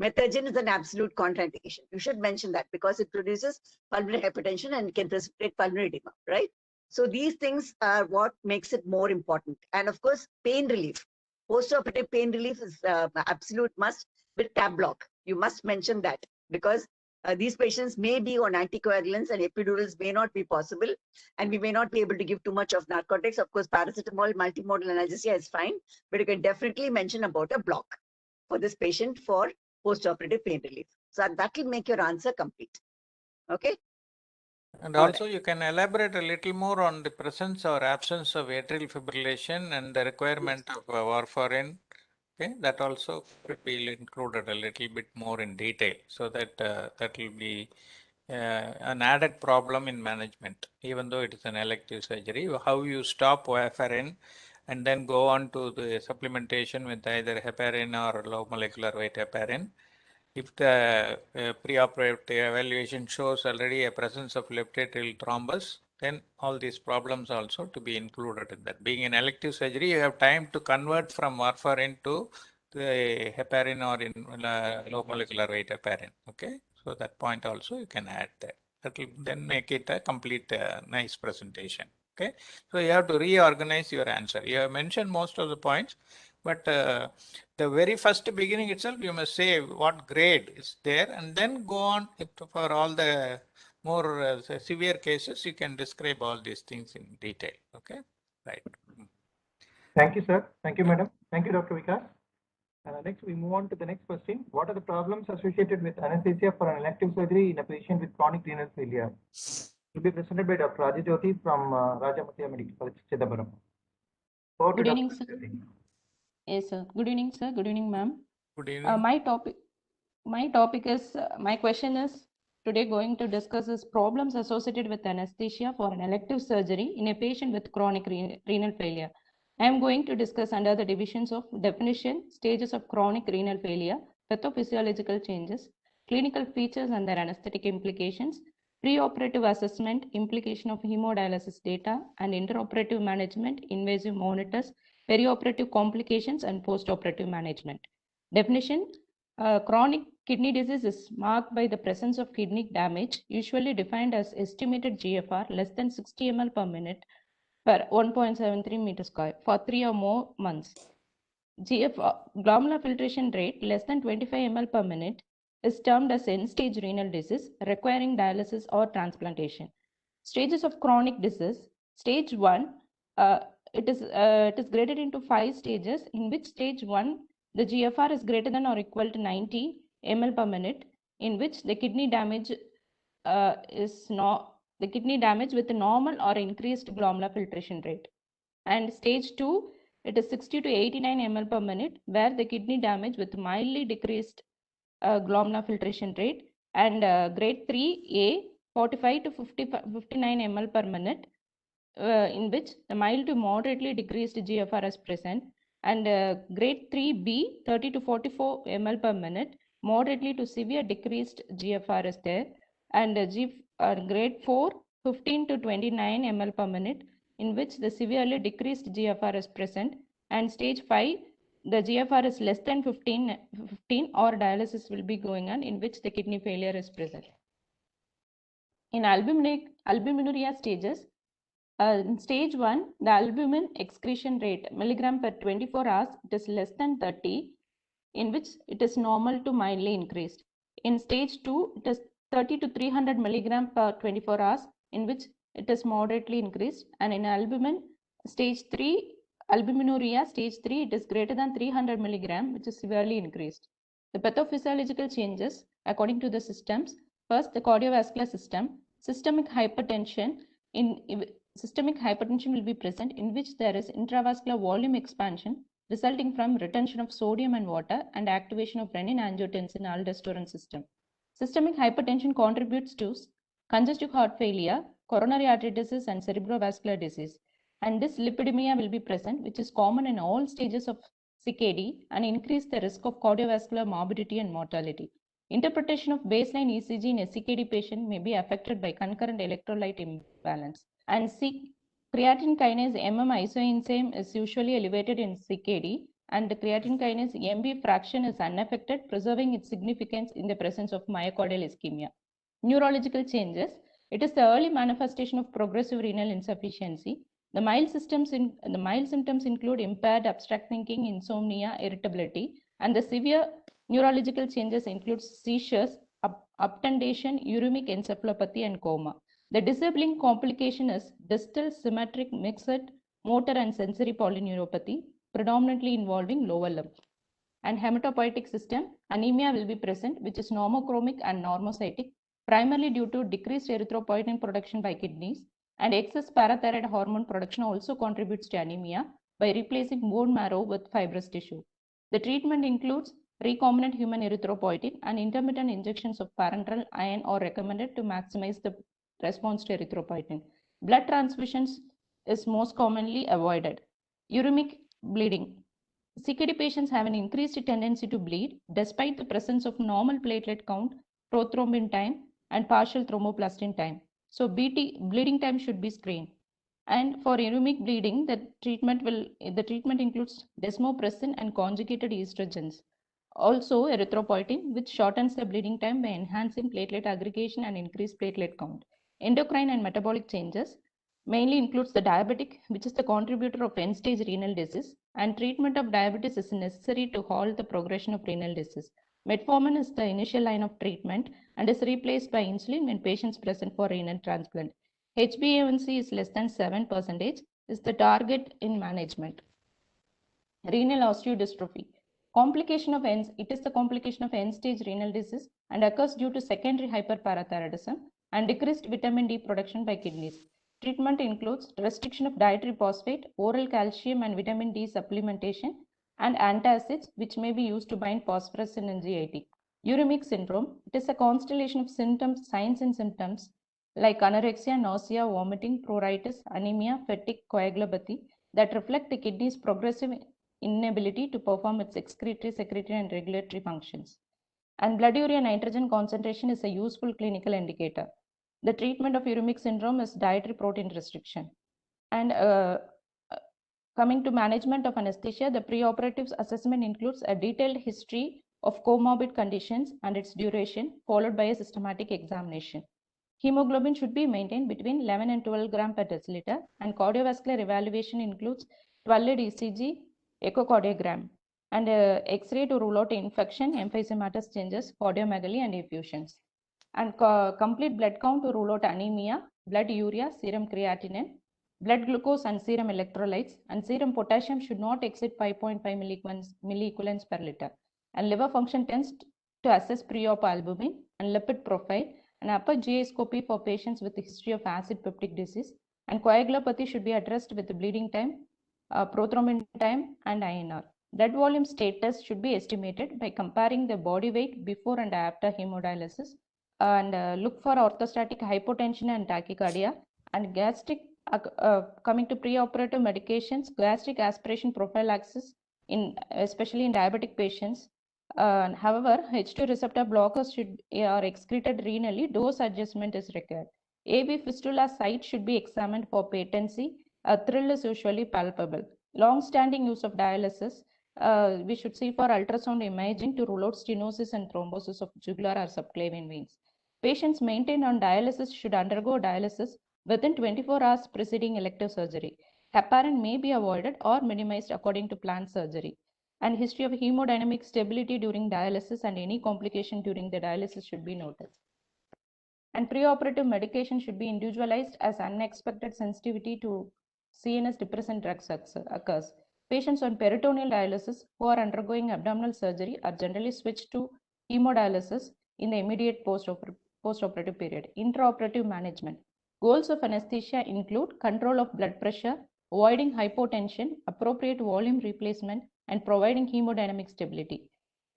Methagen is an absolute contraindication. You should mention that because it produces pulmonary hypertension and can precipitate pulmonary edema, right? So these things are what makes it more important. And of course, pain relief. Postoperative pain relief is absolute must with tab block. You must mention that because these patients may be on anticoagulants and epidurals may not be possible. And we may not be able to give too much of narcotics. Of course, paracetamol, multimodal analgesia is fine, but you can definitely mention about a block for this patient for postoperative pain relief. So that will make your answer complete. Okay. And All also you can elaborate a little more on the presence or absence of atrial fibrillation and the requirement of warfarin. Okay, that also could be included a little bit more in detail so that that will be an added problem in management, even though it is an elective surgery. How you stop warfarin and then go on to the supplementation with either heparin or low molecular weight heparin. If the preoperative evaluation shows already a presence of left atrial thrombus, then all these problems also to be included in that. Being an elective surgery, you have time to convert from warfarin to the heparin or in low molecular weight heparin. Okay, so that point also you can add there. That will then make it a complete nice presentation. Okay, so you have to reorganize your answer. You have mentioned most of the points, but the very first beginning itself, you must say what grade is there, and then go on for all the more severe cases. You can describe all these things in detail. Okay, right. Thank you, sir. Thank you, madam. Thank you, Dr. Vikas. Next, we move on to the next question. What are the problems associated with anesthesia for an elective surgery in a patient with chronic renal failure? To be presented by Dr. Raja Jyoti from Rajamathiya Medical College, Chidambaram. Good evening, sir. Yes, sir. Good evening, sir. Good evening, ma'am. Good evening. My question is today going to discuss is problems associated with anesthesia for an elective surgery in a patient with chronic renal failure. I am going to discuss under the divisions of definition, stages of chronic renal failure, pathophysiological changes, clinical features and their anesthetic implications, preoperative assessment, implication of hemodialysis data, and interoperative management, invasive monitors, perioperative complications, and postoperative management. Definition: chronic kidney disease is marked by the presence of kidney damage, usually defined as estimated GFR less than 60 ml per minute per 1.73 meter square for 3 or more months. GFR, glomerular filtration rate less than 25 ml per minute, is termed as end-stage renal disease requiring dialysis or transplantation. Stages of chronic disease. Stage 1, it is graded into 5 stages, in which stage 1, the GFR is greater than or equal to 90 ml per minute, in which the kidney damage the kidney damage with normal or increased glomerular filtration rate. And stage 2, it is 60 to 89 ml per minute, where the kidney damage with mildly decreased glomerular filtration rate. And grade 3A, 45 to 59 ml per minute, in which the mild to moderately decreased GFR is present. And grade 3B, 30 to 44 ml per minute, moderately to severe decreased GFR is there. And grade 4, 15 to 29 ml per minute, in which the severely decreased GFR is present. And stage 5, the GFR is less than 15 or dialysis will be going on, in which the kidney failure is present. In albuminuria stages, in stage 1, the albumin excretion rate milligram per 24 hours, it is less than 30, in which it is normal to mildly increased. In stage 2, it is 30 to 300 milligram per 24 hours, in which it is moderately increased. And in albumin stage 3, albuminuria stage 3, it is greater than 300 milligram, which is severely increased. The pathophysiological changes according to the systems. First, the cardiovascular system. Systemic hypertension will be present, in which there is intravascular volume expansion resulting from retention of sodium and water and activation of renin-angiotensin-aldosterone system. Systemic hypertension contributes to congestive heart failure, coronary artery disease, and cerebrovascular disease. And dyslipidemia will be present, which is common in all stages of CKD and increase the risk of cardiovascular morbidity and mortality. Interpretation of baseline ECG in a CKD patient may be affected by concurrent electrolyte imbalance. And creatine kinase isoenzyme is usually elevated in CKD, and the creatine kinase MB fraction is unaffected, preserving its significance in the presence of myocardial ischemia. Neurological changes. It is the early manifestation of progressive renal insufficiency. The mild symptoms include impaired abstract thinking, insomnia, irritability, and the severe neurological changes include seizures, obtundation, uremic encephalopathy, and coma. The disabling complication is distal symmetric mixed motor and sensory polyneuropathy, predominantly involving lower limb. And hematopoietic system, anemia will be present, which is normochromic and normocytic, primarily due to decreased erythropoietin production by kidneys, and excess parathyroid hormone production also contributes to anemia by replacing bone marrow with fibrous tissue. The treatment includes recombinant human erythropoietin and intermittent injections of parenteral iron are recommended to maximize the response to erythropoietin. Blood transfusions is most commonly avoided. Uremic bleeding. CKD patients have an increased tendency to bleed despite the presence of normal platelet count, prothrombin time, and partial thromboplastin time. So bleeding time should be screened. And for uremic bleeding, the treatment includes desmopressin and conjugated estrogens. Also erythropoietin, which shortens the bleeding time by enhancing platelet aggregation and increased platelet count. Endocrine and metabolic changes mainly includes the diabetic, which is the contributor of end-stage renal disease, and treatment of diabetes is necessary to halt the progression of renal disease. Metformin is the initial line of treatment and is replaced by insulin when patients present for renal transplant. HbA1c is less than 7% is the target in management. Renal osteodystrophy. It is the complication of end-stage renal disease and occurs due to secondary hyperparathyroidism and decreased vitamin D production by kidneys. Treatment includes restriction of dietary phosphate, oral calcium and vitamin D supplementation, and antacids, which may be used to bind phosphorus in GIT. Uremic syndrome. It is a constellation of signs and symptoms like anorexia, nausea, vomiting, pruritus, anemia, fatigue, coagulopathy that reflect the kidney's progressive inability to perform its excretory, secretory, and regulatory functions. And blood urea nitrogen concentration is a useful clinical indicator. The treatment of uremic syndrome is dietary protein restriction. And coming to management of anesthesia, the preoperative assessment includes a detailed history of comorbid conditions and its duration, followed by a systematic examination. Hemoglobin should be maintained between 11 and 12 gram per deciliter, and cardiovascular evaluation includes 12-lead ECG, echocardiogram, and X-ray to rule out infection, emphysematous changes, cardiomegaly, and effusions. And complete blood count to rule out anemia, blood urea, serum creatinine, blood glucose and serum electrolytes, and serum potassium should not exceed 5.5 milliequivalents per liter. And liver function tends to assess pre-op albumin and lipid profile, and upper GI scopy for patients with a history of acid peptic disease, and coagulopathy should be addressed with bleeding time, prothrombin time, and INR. Blood volume status should be estimated by comparing the body weight before and after hemodialysis, and look for orthostatic hypotension and tachycardia, and gastric. Coming to preoperative medications, gastric aspiration prophylaxis, especially in diabetic patients. However, H2 receptor blockers are excreted renally. Dose adjustment is required. AV fistula site should be examined for patency. A thrill is usually palpable. Long-standing use of dialysis, we should see for ultrasound imaging to rule out stenosis and thrombosis of jugular or subclavian veins. Patients maintained on dialysis should undergo dialysis within 24 hours preceding elective surgery. Heparin may be avoided or minimized according to planned surgery. And history of hemodynamic stability during dialysis and any complication during the dialysis should be noted. And preoperative medication should be individualized as unexpected sensitivity to CNS depressant drugs occurs. Patients on peritoneal dialysis who are undergoing abdominal surgery are generally switched to hemodialysis in the immediate post-operative period. Intraoperative management. Goals of anesthesia include control of blood pressure, avoiding hypotension, appropriate volume replacement, and providing hemodynamic stability.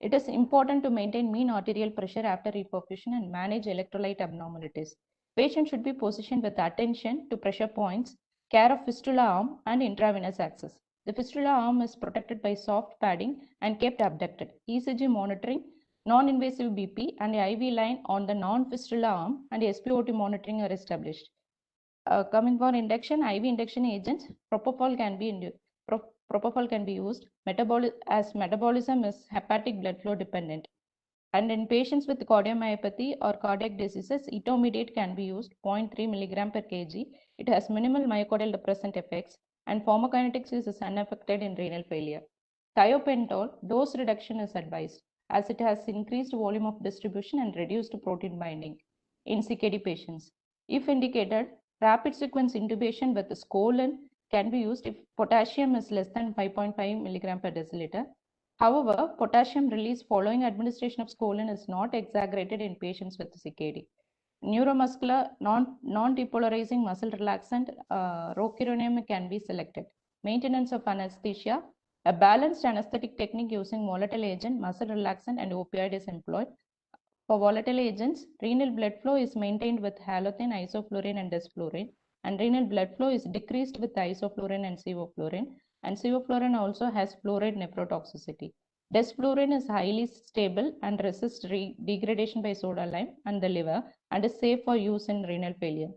It is important to maintain mean arterial pressure after reperfusion and manage electrolyte abnormalities. Patients should be positioned with attention to pressure points, care of fistula arm, and intravenous access. The fistula arm is protected by soft padding and kept abducted. ECG monitoring, non-invasive BP, and the IV line on the non-fistula arm and SpO2 monitoring are established. Coming for induction, IV induction agents, propofol can be used. As metabolism is hepatic blood flow dependent. And in patients with cardiomyopathy or cardiac diseases, etomidate can be used, 0.3 milligram per kg. It has minimal myocardial depressant effects, and pharmacokinetics is unaffected in renal failure. Thiopentol, dose reduction is advised as it has increased volume of distribution and reduced protein binding in CKD patients. If indicated, rapid sequence intubation with scoline can be used if potassium is less than 5.5 milligram per deciliter. However, potassium release following administration of scoline is not exaggerated in patients with CKD. Neuromuscular, non-depolarizing muscle relaxant, rocuronium can be selected. Maintenance of anesthesia. A balanced anesthetic technique using volatile agent, muscle relaxant, and opioid is employed. For volatile agents, renal blood flow is maintained with halothane, isoflurane, and desflurane, and renal blood flow is decreased with isoflurane and sevoflurane, and sevoflurane also has fluoride nephrotoxicity. Desflurane is highly stable and resists degradation by soda lime and the liver and is safe for use in renal failure.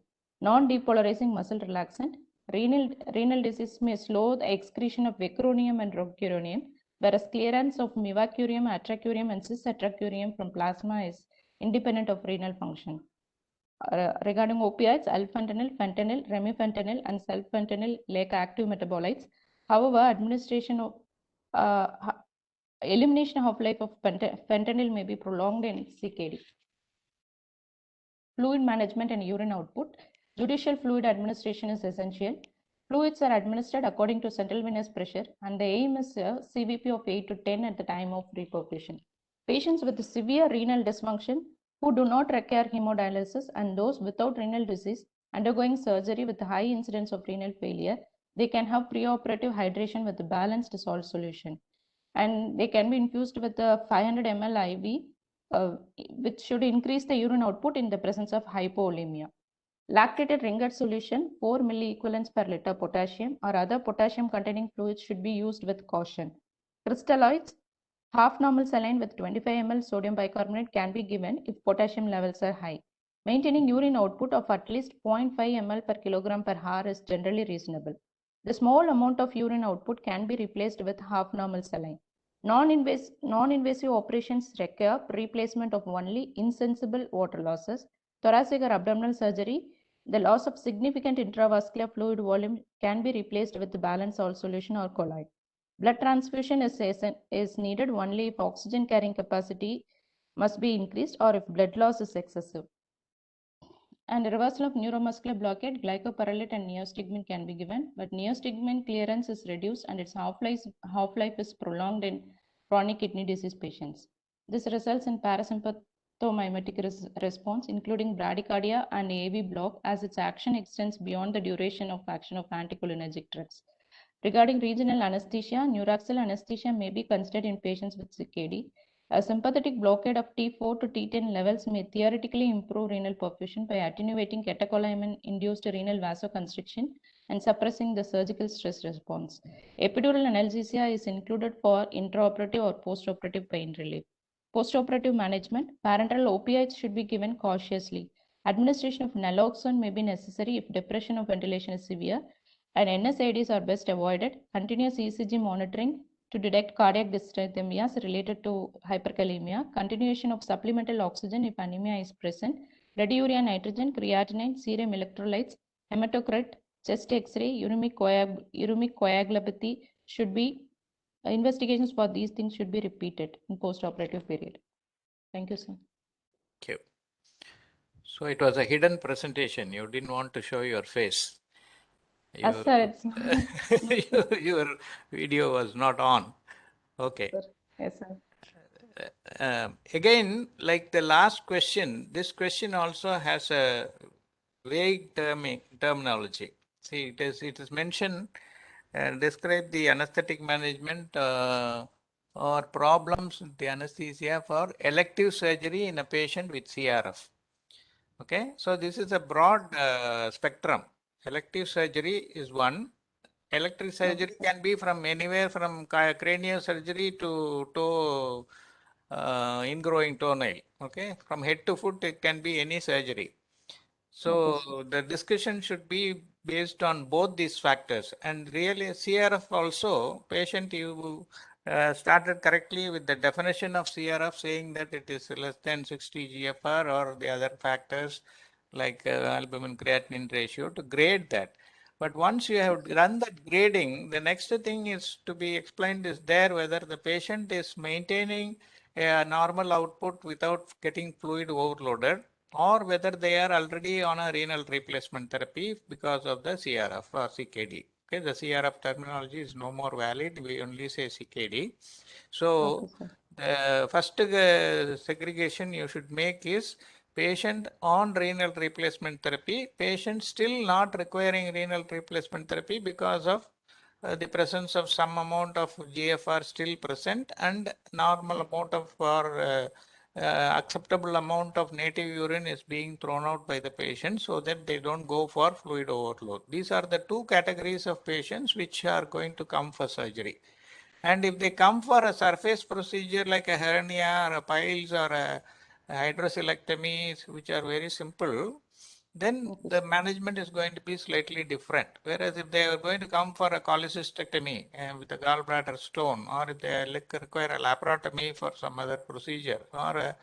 Non-depolarizing muscle relaxant. Renal disease may slow the excretion of vecuronium and rocuronium, whereas clearance of mivacurium, atracurium, and cis-atracurium from plasma is independent of renal function. Regarding opioids, alfentanil, fentanyl, remifentanil, and sulfentanil lack active metabolites. However, administration of elimination of life of fentanyl may be prolonged in CKD. Fluid management and urine output. Judicial fluid administration is essential. Fluids are administered according to central venous pressure, and the aim is a CVP of 8 to 10 at the time of reperfusion. Patients with severe renal dysfunction who do not require hemodialysis and those without renal disease undergoing surgery with high incidence of renal failure, they can have preoperative hydration with a balanced salt solution. And they can be infused with a 500 ml IV, which should increase the urine output in the presence of hypovolemia. Lactated Ringert solution, 4 milliequivalents per liter potassium or other potassium containing fluids should be used with caution. Crystalloids, half normal saline with 25 ml sodium bicarbonate can be given if potassium levels are high. Maintaining urine output of at least 0.5 ml per kilogram per hour is generally reasonable. The small amount of urine output can be replaced with half normal saline. Non-invasive operations require replacement of only insensible water losses. Thoracic or abdominal surgery, the loss of significant intravascular fluid volume can be replaced with balanced salt solution or colloid. Blood transfusion is needed only if oxygen carrying capacity must be increased or if blood loss is excessive. And reversal of neuromuscular blockade, glycopyrrolate and neostigmine can be given, but neostigmine clearance is reduced and its half-life is prolonged in chronic kidney disease patients. This results in parasympathomimetic response, including bradycardia and AV block, as its action extends beyond the duration of action of anticholinergic drugs. Regarding regional anesthesia, neuraxial anesthesia may be considered in patients with CKD. A sympathetic blockade of T4 to T10 levels may theoretically improve renal perfusion by attenuating catecholamine-induced renal vasoconstriction and suppressing the surgical stress response. Epidural analgesia is included for intraoperative or postoperative pain relief. Postoperative management, parenteral opioids should be given cautiously. Administration of naloxone may be necessary if depression of ventilation is severe, and NSAIDs are best avoided. Continuous ECG monitoring to detect cardiac dysrhythmias related to hyperkalemia, continuation of supplemental oxygen if anemia is present, blood urea nitrogen, creatinine, serum electrolytes, hematocrit, chest X-ray, uremic coagulopathy should be, investigations for these things should be repeated in post-operative period. Thank you, sir. Thank you. So it was a hidden presentation. You didn't want to show your face. Sir, Your video was not on. Okay. yes, sir. Again, like the last question, this question also has a vague terminology. See, it is mentioned and describe the anesthetic management or problems with the anesthesia for elective surgery in a patient with CRF. Okay, so this is a broad spectrum. Elective surgery is one. Elective surgery can be from anywhere from craniosurgery to toe ingrowing toenail. Okay, from head to foot, it can be any surgery. So the discussion should be based on both these factors. And really, CRF also, patient, you started correctly with the definition of CRF, saying that it is less than 60 GFR or the other factors like albumin creatinine ratio to grade that. But once you have done that grading, the next thing is to be explained is there whether the patient is maintaining a normal output without getting fluid overloaded, or whether they are already on a renal replacement therapy because of the CRF or CKD. Okay, the CRF terminology is no more valid. We only say CKD. So the first segregation you should make is patient on renal replacement therapy, patient still not requiring renal replacement therapy because of the presence of some amount of GFR still present and normal amount of or acceptable amount of native urine is being thrown out by the patient so that they don't go for fluid overload. These are the two categories of patients which are going to come for surgery. And if they come for a surface procedure like a hernia or a piles or a hydrocoelectomy, which are very simple, then the management is going to be slightly different. Whereas if they are going to come for a cholecystectomy with a gallbladder stone, or if they require a laparotomy for some other procedure or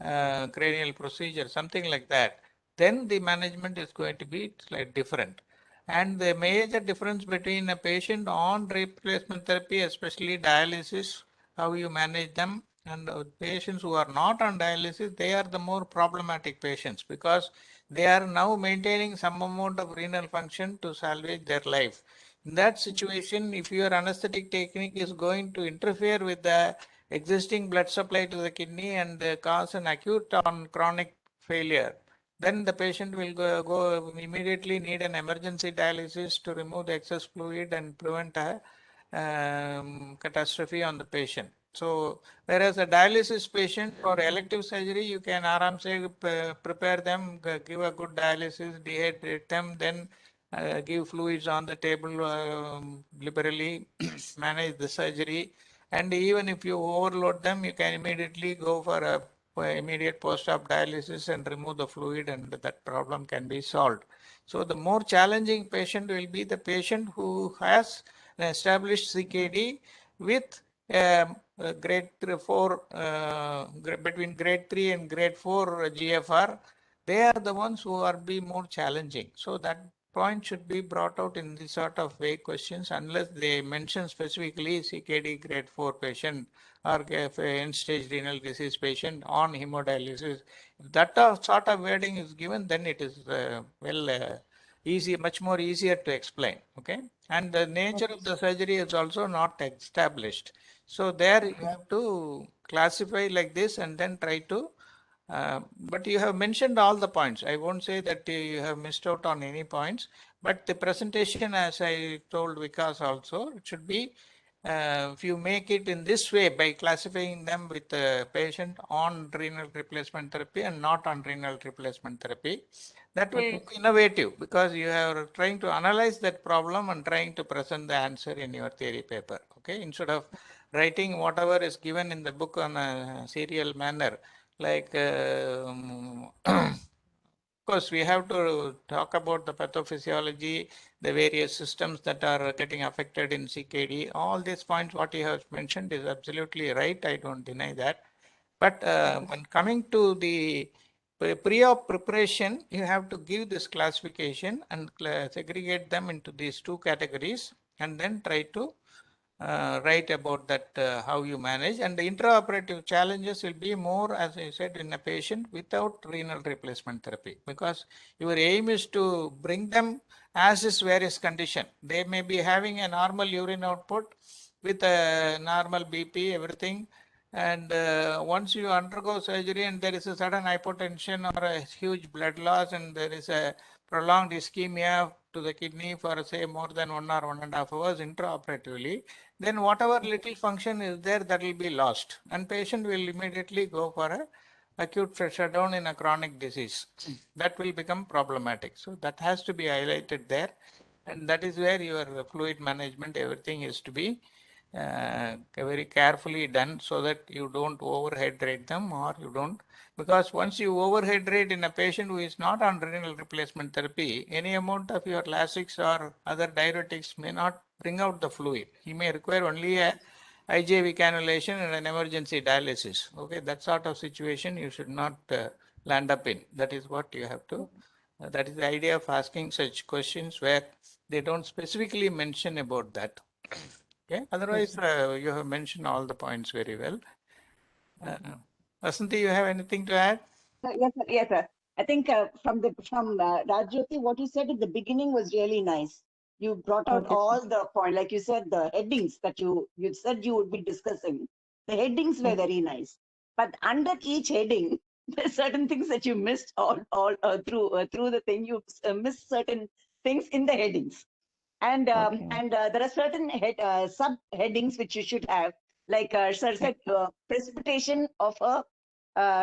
a cranial procedure, something like that, then the management is going to be slightly different. And the major difference between a patient on replacement therapy, especially dialysis, how you manage them, and patients who are not on dialysis, they are the more problematic patients because they are now maintaining some amount of renal function to salvage their life. In that situation, if your anesthetic technique is going to interfere with the existing blood supply to the kidney and cause an acute on chronic failure, then the patient will go immediately need an emergency dialysis to remove the excess fluid and prevent a catastrophe on the patient. So, whereas a dialysis patient for elective surgery, you can say prepare them, give a good dialysis, dehydrate them, then give fluids on the table liberally, manage the surgery. And even if you overload them, you can immediately go for a immediate post-op dialysis and remove the fluid, and that problem can be solved. So the more challenging patient will be the patient who has an established CKD with grade 4, between grade 3 and grade 4 GFR, they are the ones who are be more challenging. So that point should be brought out in this sort of vague questions unless they mention specifically CKD grade 4 patient or end-stage renal disease patient on hemodialysis. If that sort of wording is given, then it is much more easier to explain. Okay, and the nature of the surgery is also not established. So there you have to classify like this and then try to. But you have mentioned all the points. I won't say that you have missed out on any points. But the presentation, as I told Vikas also, it should be if you make it in this way by classifying them with a patient on renal replacement therapy and not on renal replacement therapy, that will be innovative because you are trying to analyze that problem and trying to present the answer in your theory paper. Okay, instead of writing whatever is given in the book on a serial manner, like of course, we have to talk about the pathophysiology, the various systems that are getting affected in CKD. All these points, what you have mentioned is absolutely right. I don't deny that. But when coming to the pre-op preparation, you have to give this classification and segregate them into these two categories and then try to write about that how you manage, and the intraoperative challenges will be more, as I said, in a patient without renal replacement therapy, because your aim is to bring them as is various condition. They may be having a normal urine output with a normal BP, everything, and once you undergo surgery and there is a sudden hypotension or a huge blood loss and there is a prolonged ischemia to the kidney for say more than 1 or 1.5 hours intraoperatively, then whatever little function is there, that will be lost and patient will immediately go for a acute shutdown in a chronic disease. That will become problematic. So that has to be highlighted there, and that is where your fluid management, everything is to be very carefully done so that you don't overhydrate them or you don't, because once you overhydrate in a patient who is not on renal replacement therapy, any amount of your Lasix or other diuretics may not bring out the fluid. He may require only a IJV cannulation and an emergency dialysis. Okay, that sort of situation you should not land up in. That is what you have to. That is the idea of asking such questions where they don't specifically mention about that. Okay. Otherwise, you have mentioned all the points very well. Vasanthi, you have anything to add? Yes, sir. Yes, sir. I think from Rajyoti, what you said at the beginning was really nice. You brought out all the point, like you said, the headings that you said you would be discussing. The headings were very nice, but under each heading, there's certain things that you missed all through the thing. You missed certain things in the headings, and there are certain sub headings which you should have, like sir said, precipitation of a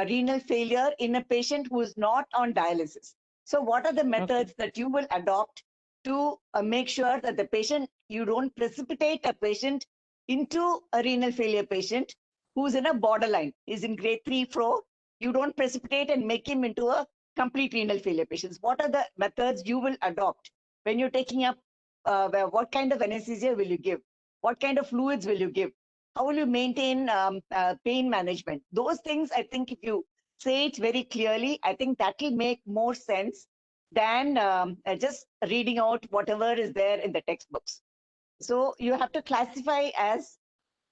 renal failure in a patient who is not on dialysis. So what are the methods that you will adopt to make sure that the patient, you don't precipitate a patient into a renal failure patient who's in a borderline, is in grade 3, 4, you don't precipitate and make him into a complete renal failure patient. What are the methods you will adopt when you're taking up, what kind of anesthesia will you give? What kind of fluids will you give? How will you maintain pain management? Those things, I think if you say it very clearly, I think that will make more sense than just reading out whatever is there in the textbooks. So you have to classify as,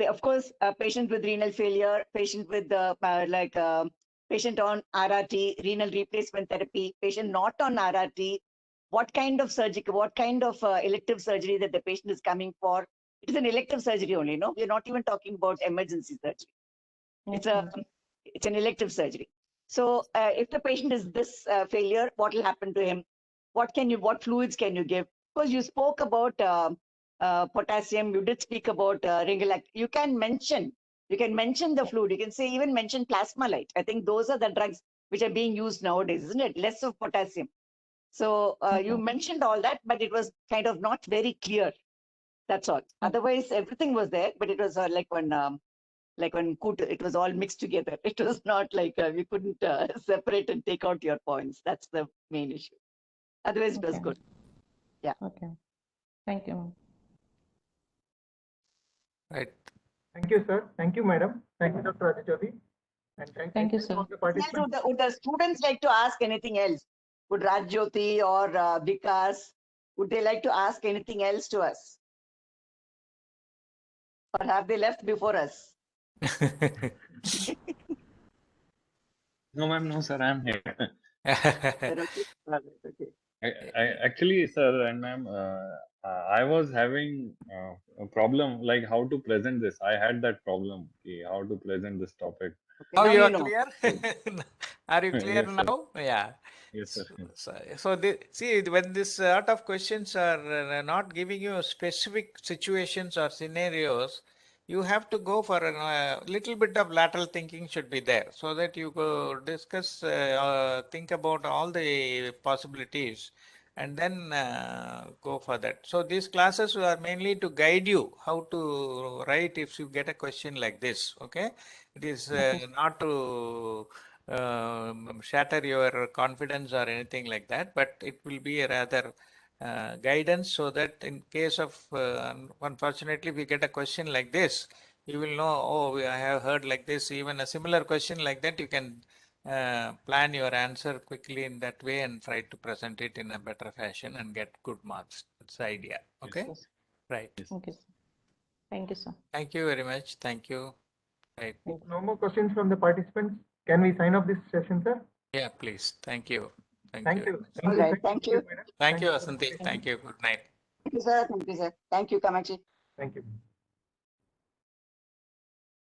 of course, a patient with renal failure, patient with patient on RRT, renal replacement therapy, patient not on RRT, what kind of surgical, what kind of elective surgery that the patient is coming for. It is an elective surgery only, no? We're not even talking about emergency surgery. It's an elective surgery. So if the patient is this failure, what will happen to him? What fluids can you give? Because you spoke about potassium, you did speak about Ringelactone. You can mention the fluid. You can say even mention Plasma-Lyte. I think those are the drugs which are being used nowadays, isn't it? Less of potassium. So you mentioned all that, but it was kind of not very clear. That's all. Otherwise, everything was there, but it was like when it was all mixed together. It was not like we couldn't separate and take out your points. That's the main issue. Otherwise, it was good. Yeah. Okay. Thank you. Right. Thank you, sir. Thank you, madam. Thank you, Dr. Aditya. And Thank you, to sir. all the Would participants. the students like to ask anything else? Would Rajyoti or Vikas, would they like to ask anything else to us? Or have they left before us? No, ma'am, no, sir, I'm here. They're okay? All right, okay. Actually, sir and ma'am, I was having a problem like how to present this. I had that problem, how to present this topic. Okay, Now now you you are know. clear? Are you clear Yes, sir. now? Yeah. Yes, sir. So see, when this sort of questions are not giving you specific situations or scenarios, you have to go for a little bit of lateral thinking should be there so that you go discuss, think about all the possibilities and then go for that. So these classes are mainly to guide you how to write if you get a question like this. Okay. It is not to shatter your confidence or anything like that, but it will be a rather guidance so that in case of unfortunately we get a question like this, you will know, oh, I have heard like this. Even a similar question like that, you can plan your answer quickly in that way and try to present it in a better fashion and get good marks. That's the idea. Okay. Yes. Right. Okay, sir. Thank you, sir. Thank you very much. Thank you. Right. No more questions from the participants. Can we sign off this session, sir? Yeah, please. Thank you. Thank Thank you. you. All right, thank you. madam. Thank you, for the Vasanthi. presentation. Thank you. Good night. Thank you, sir. Thank you, sir. Thank you, Kamachi. Thank you.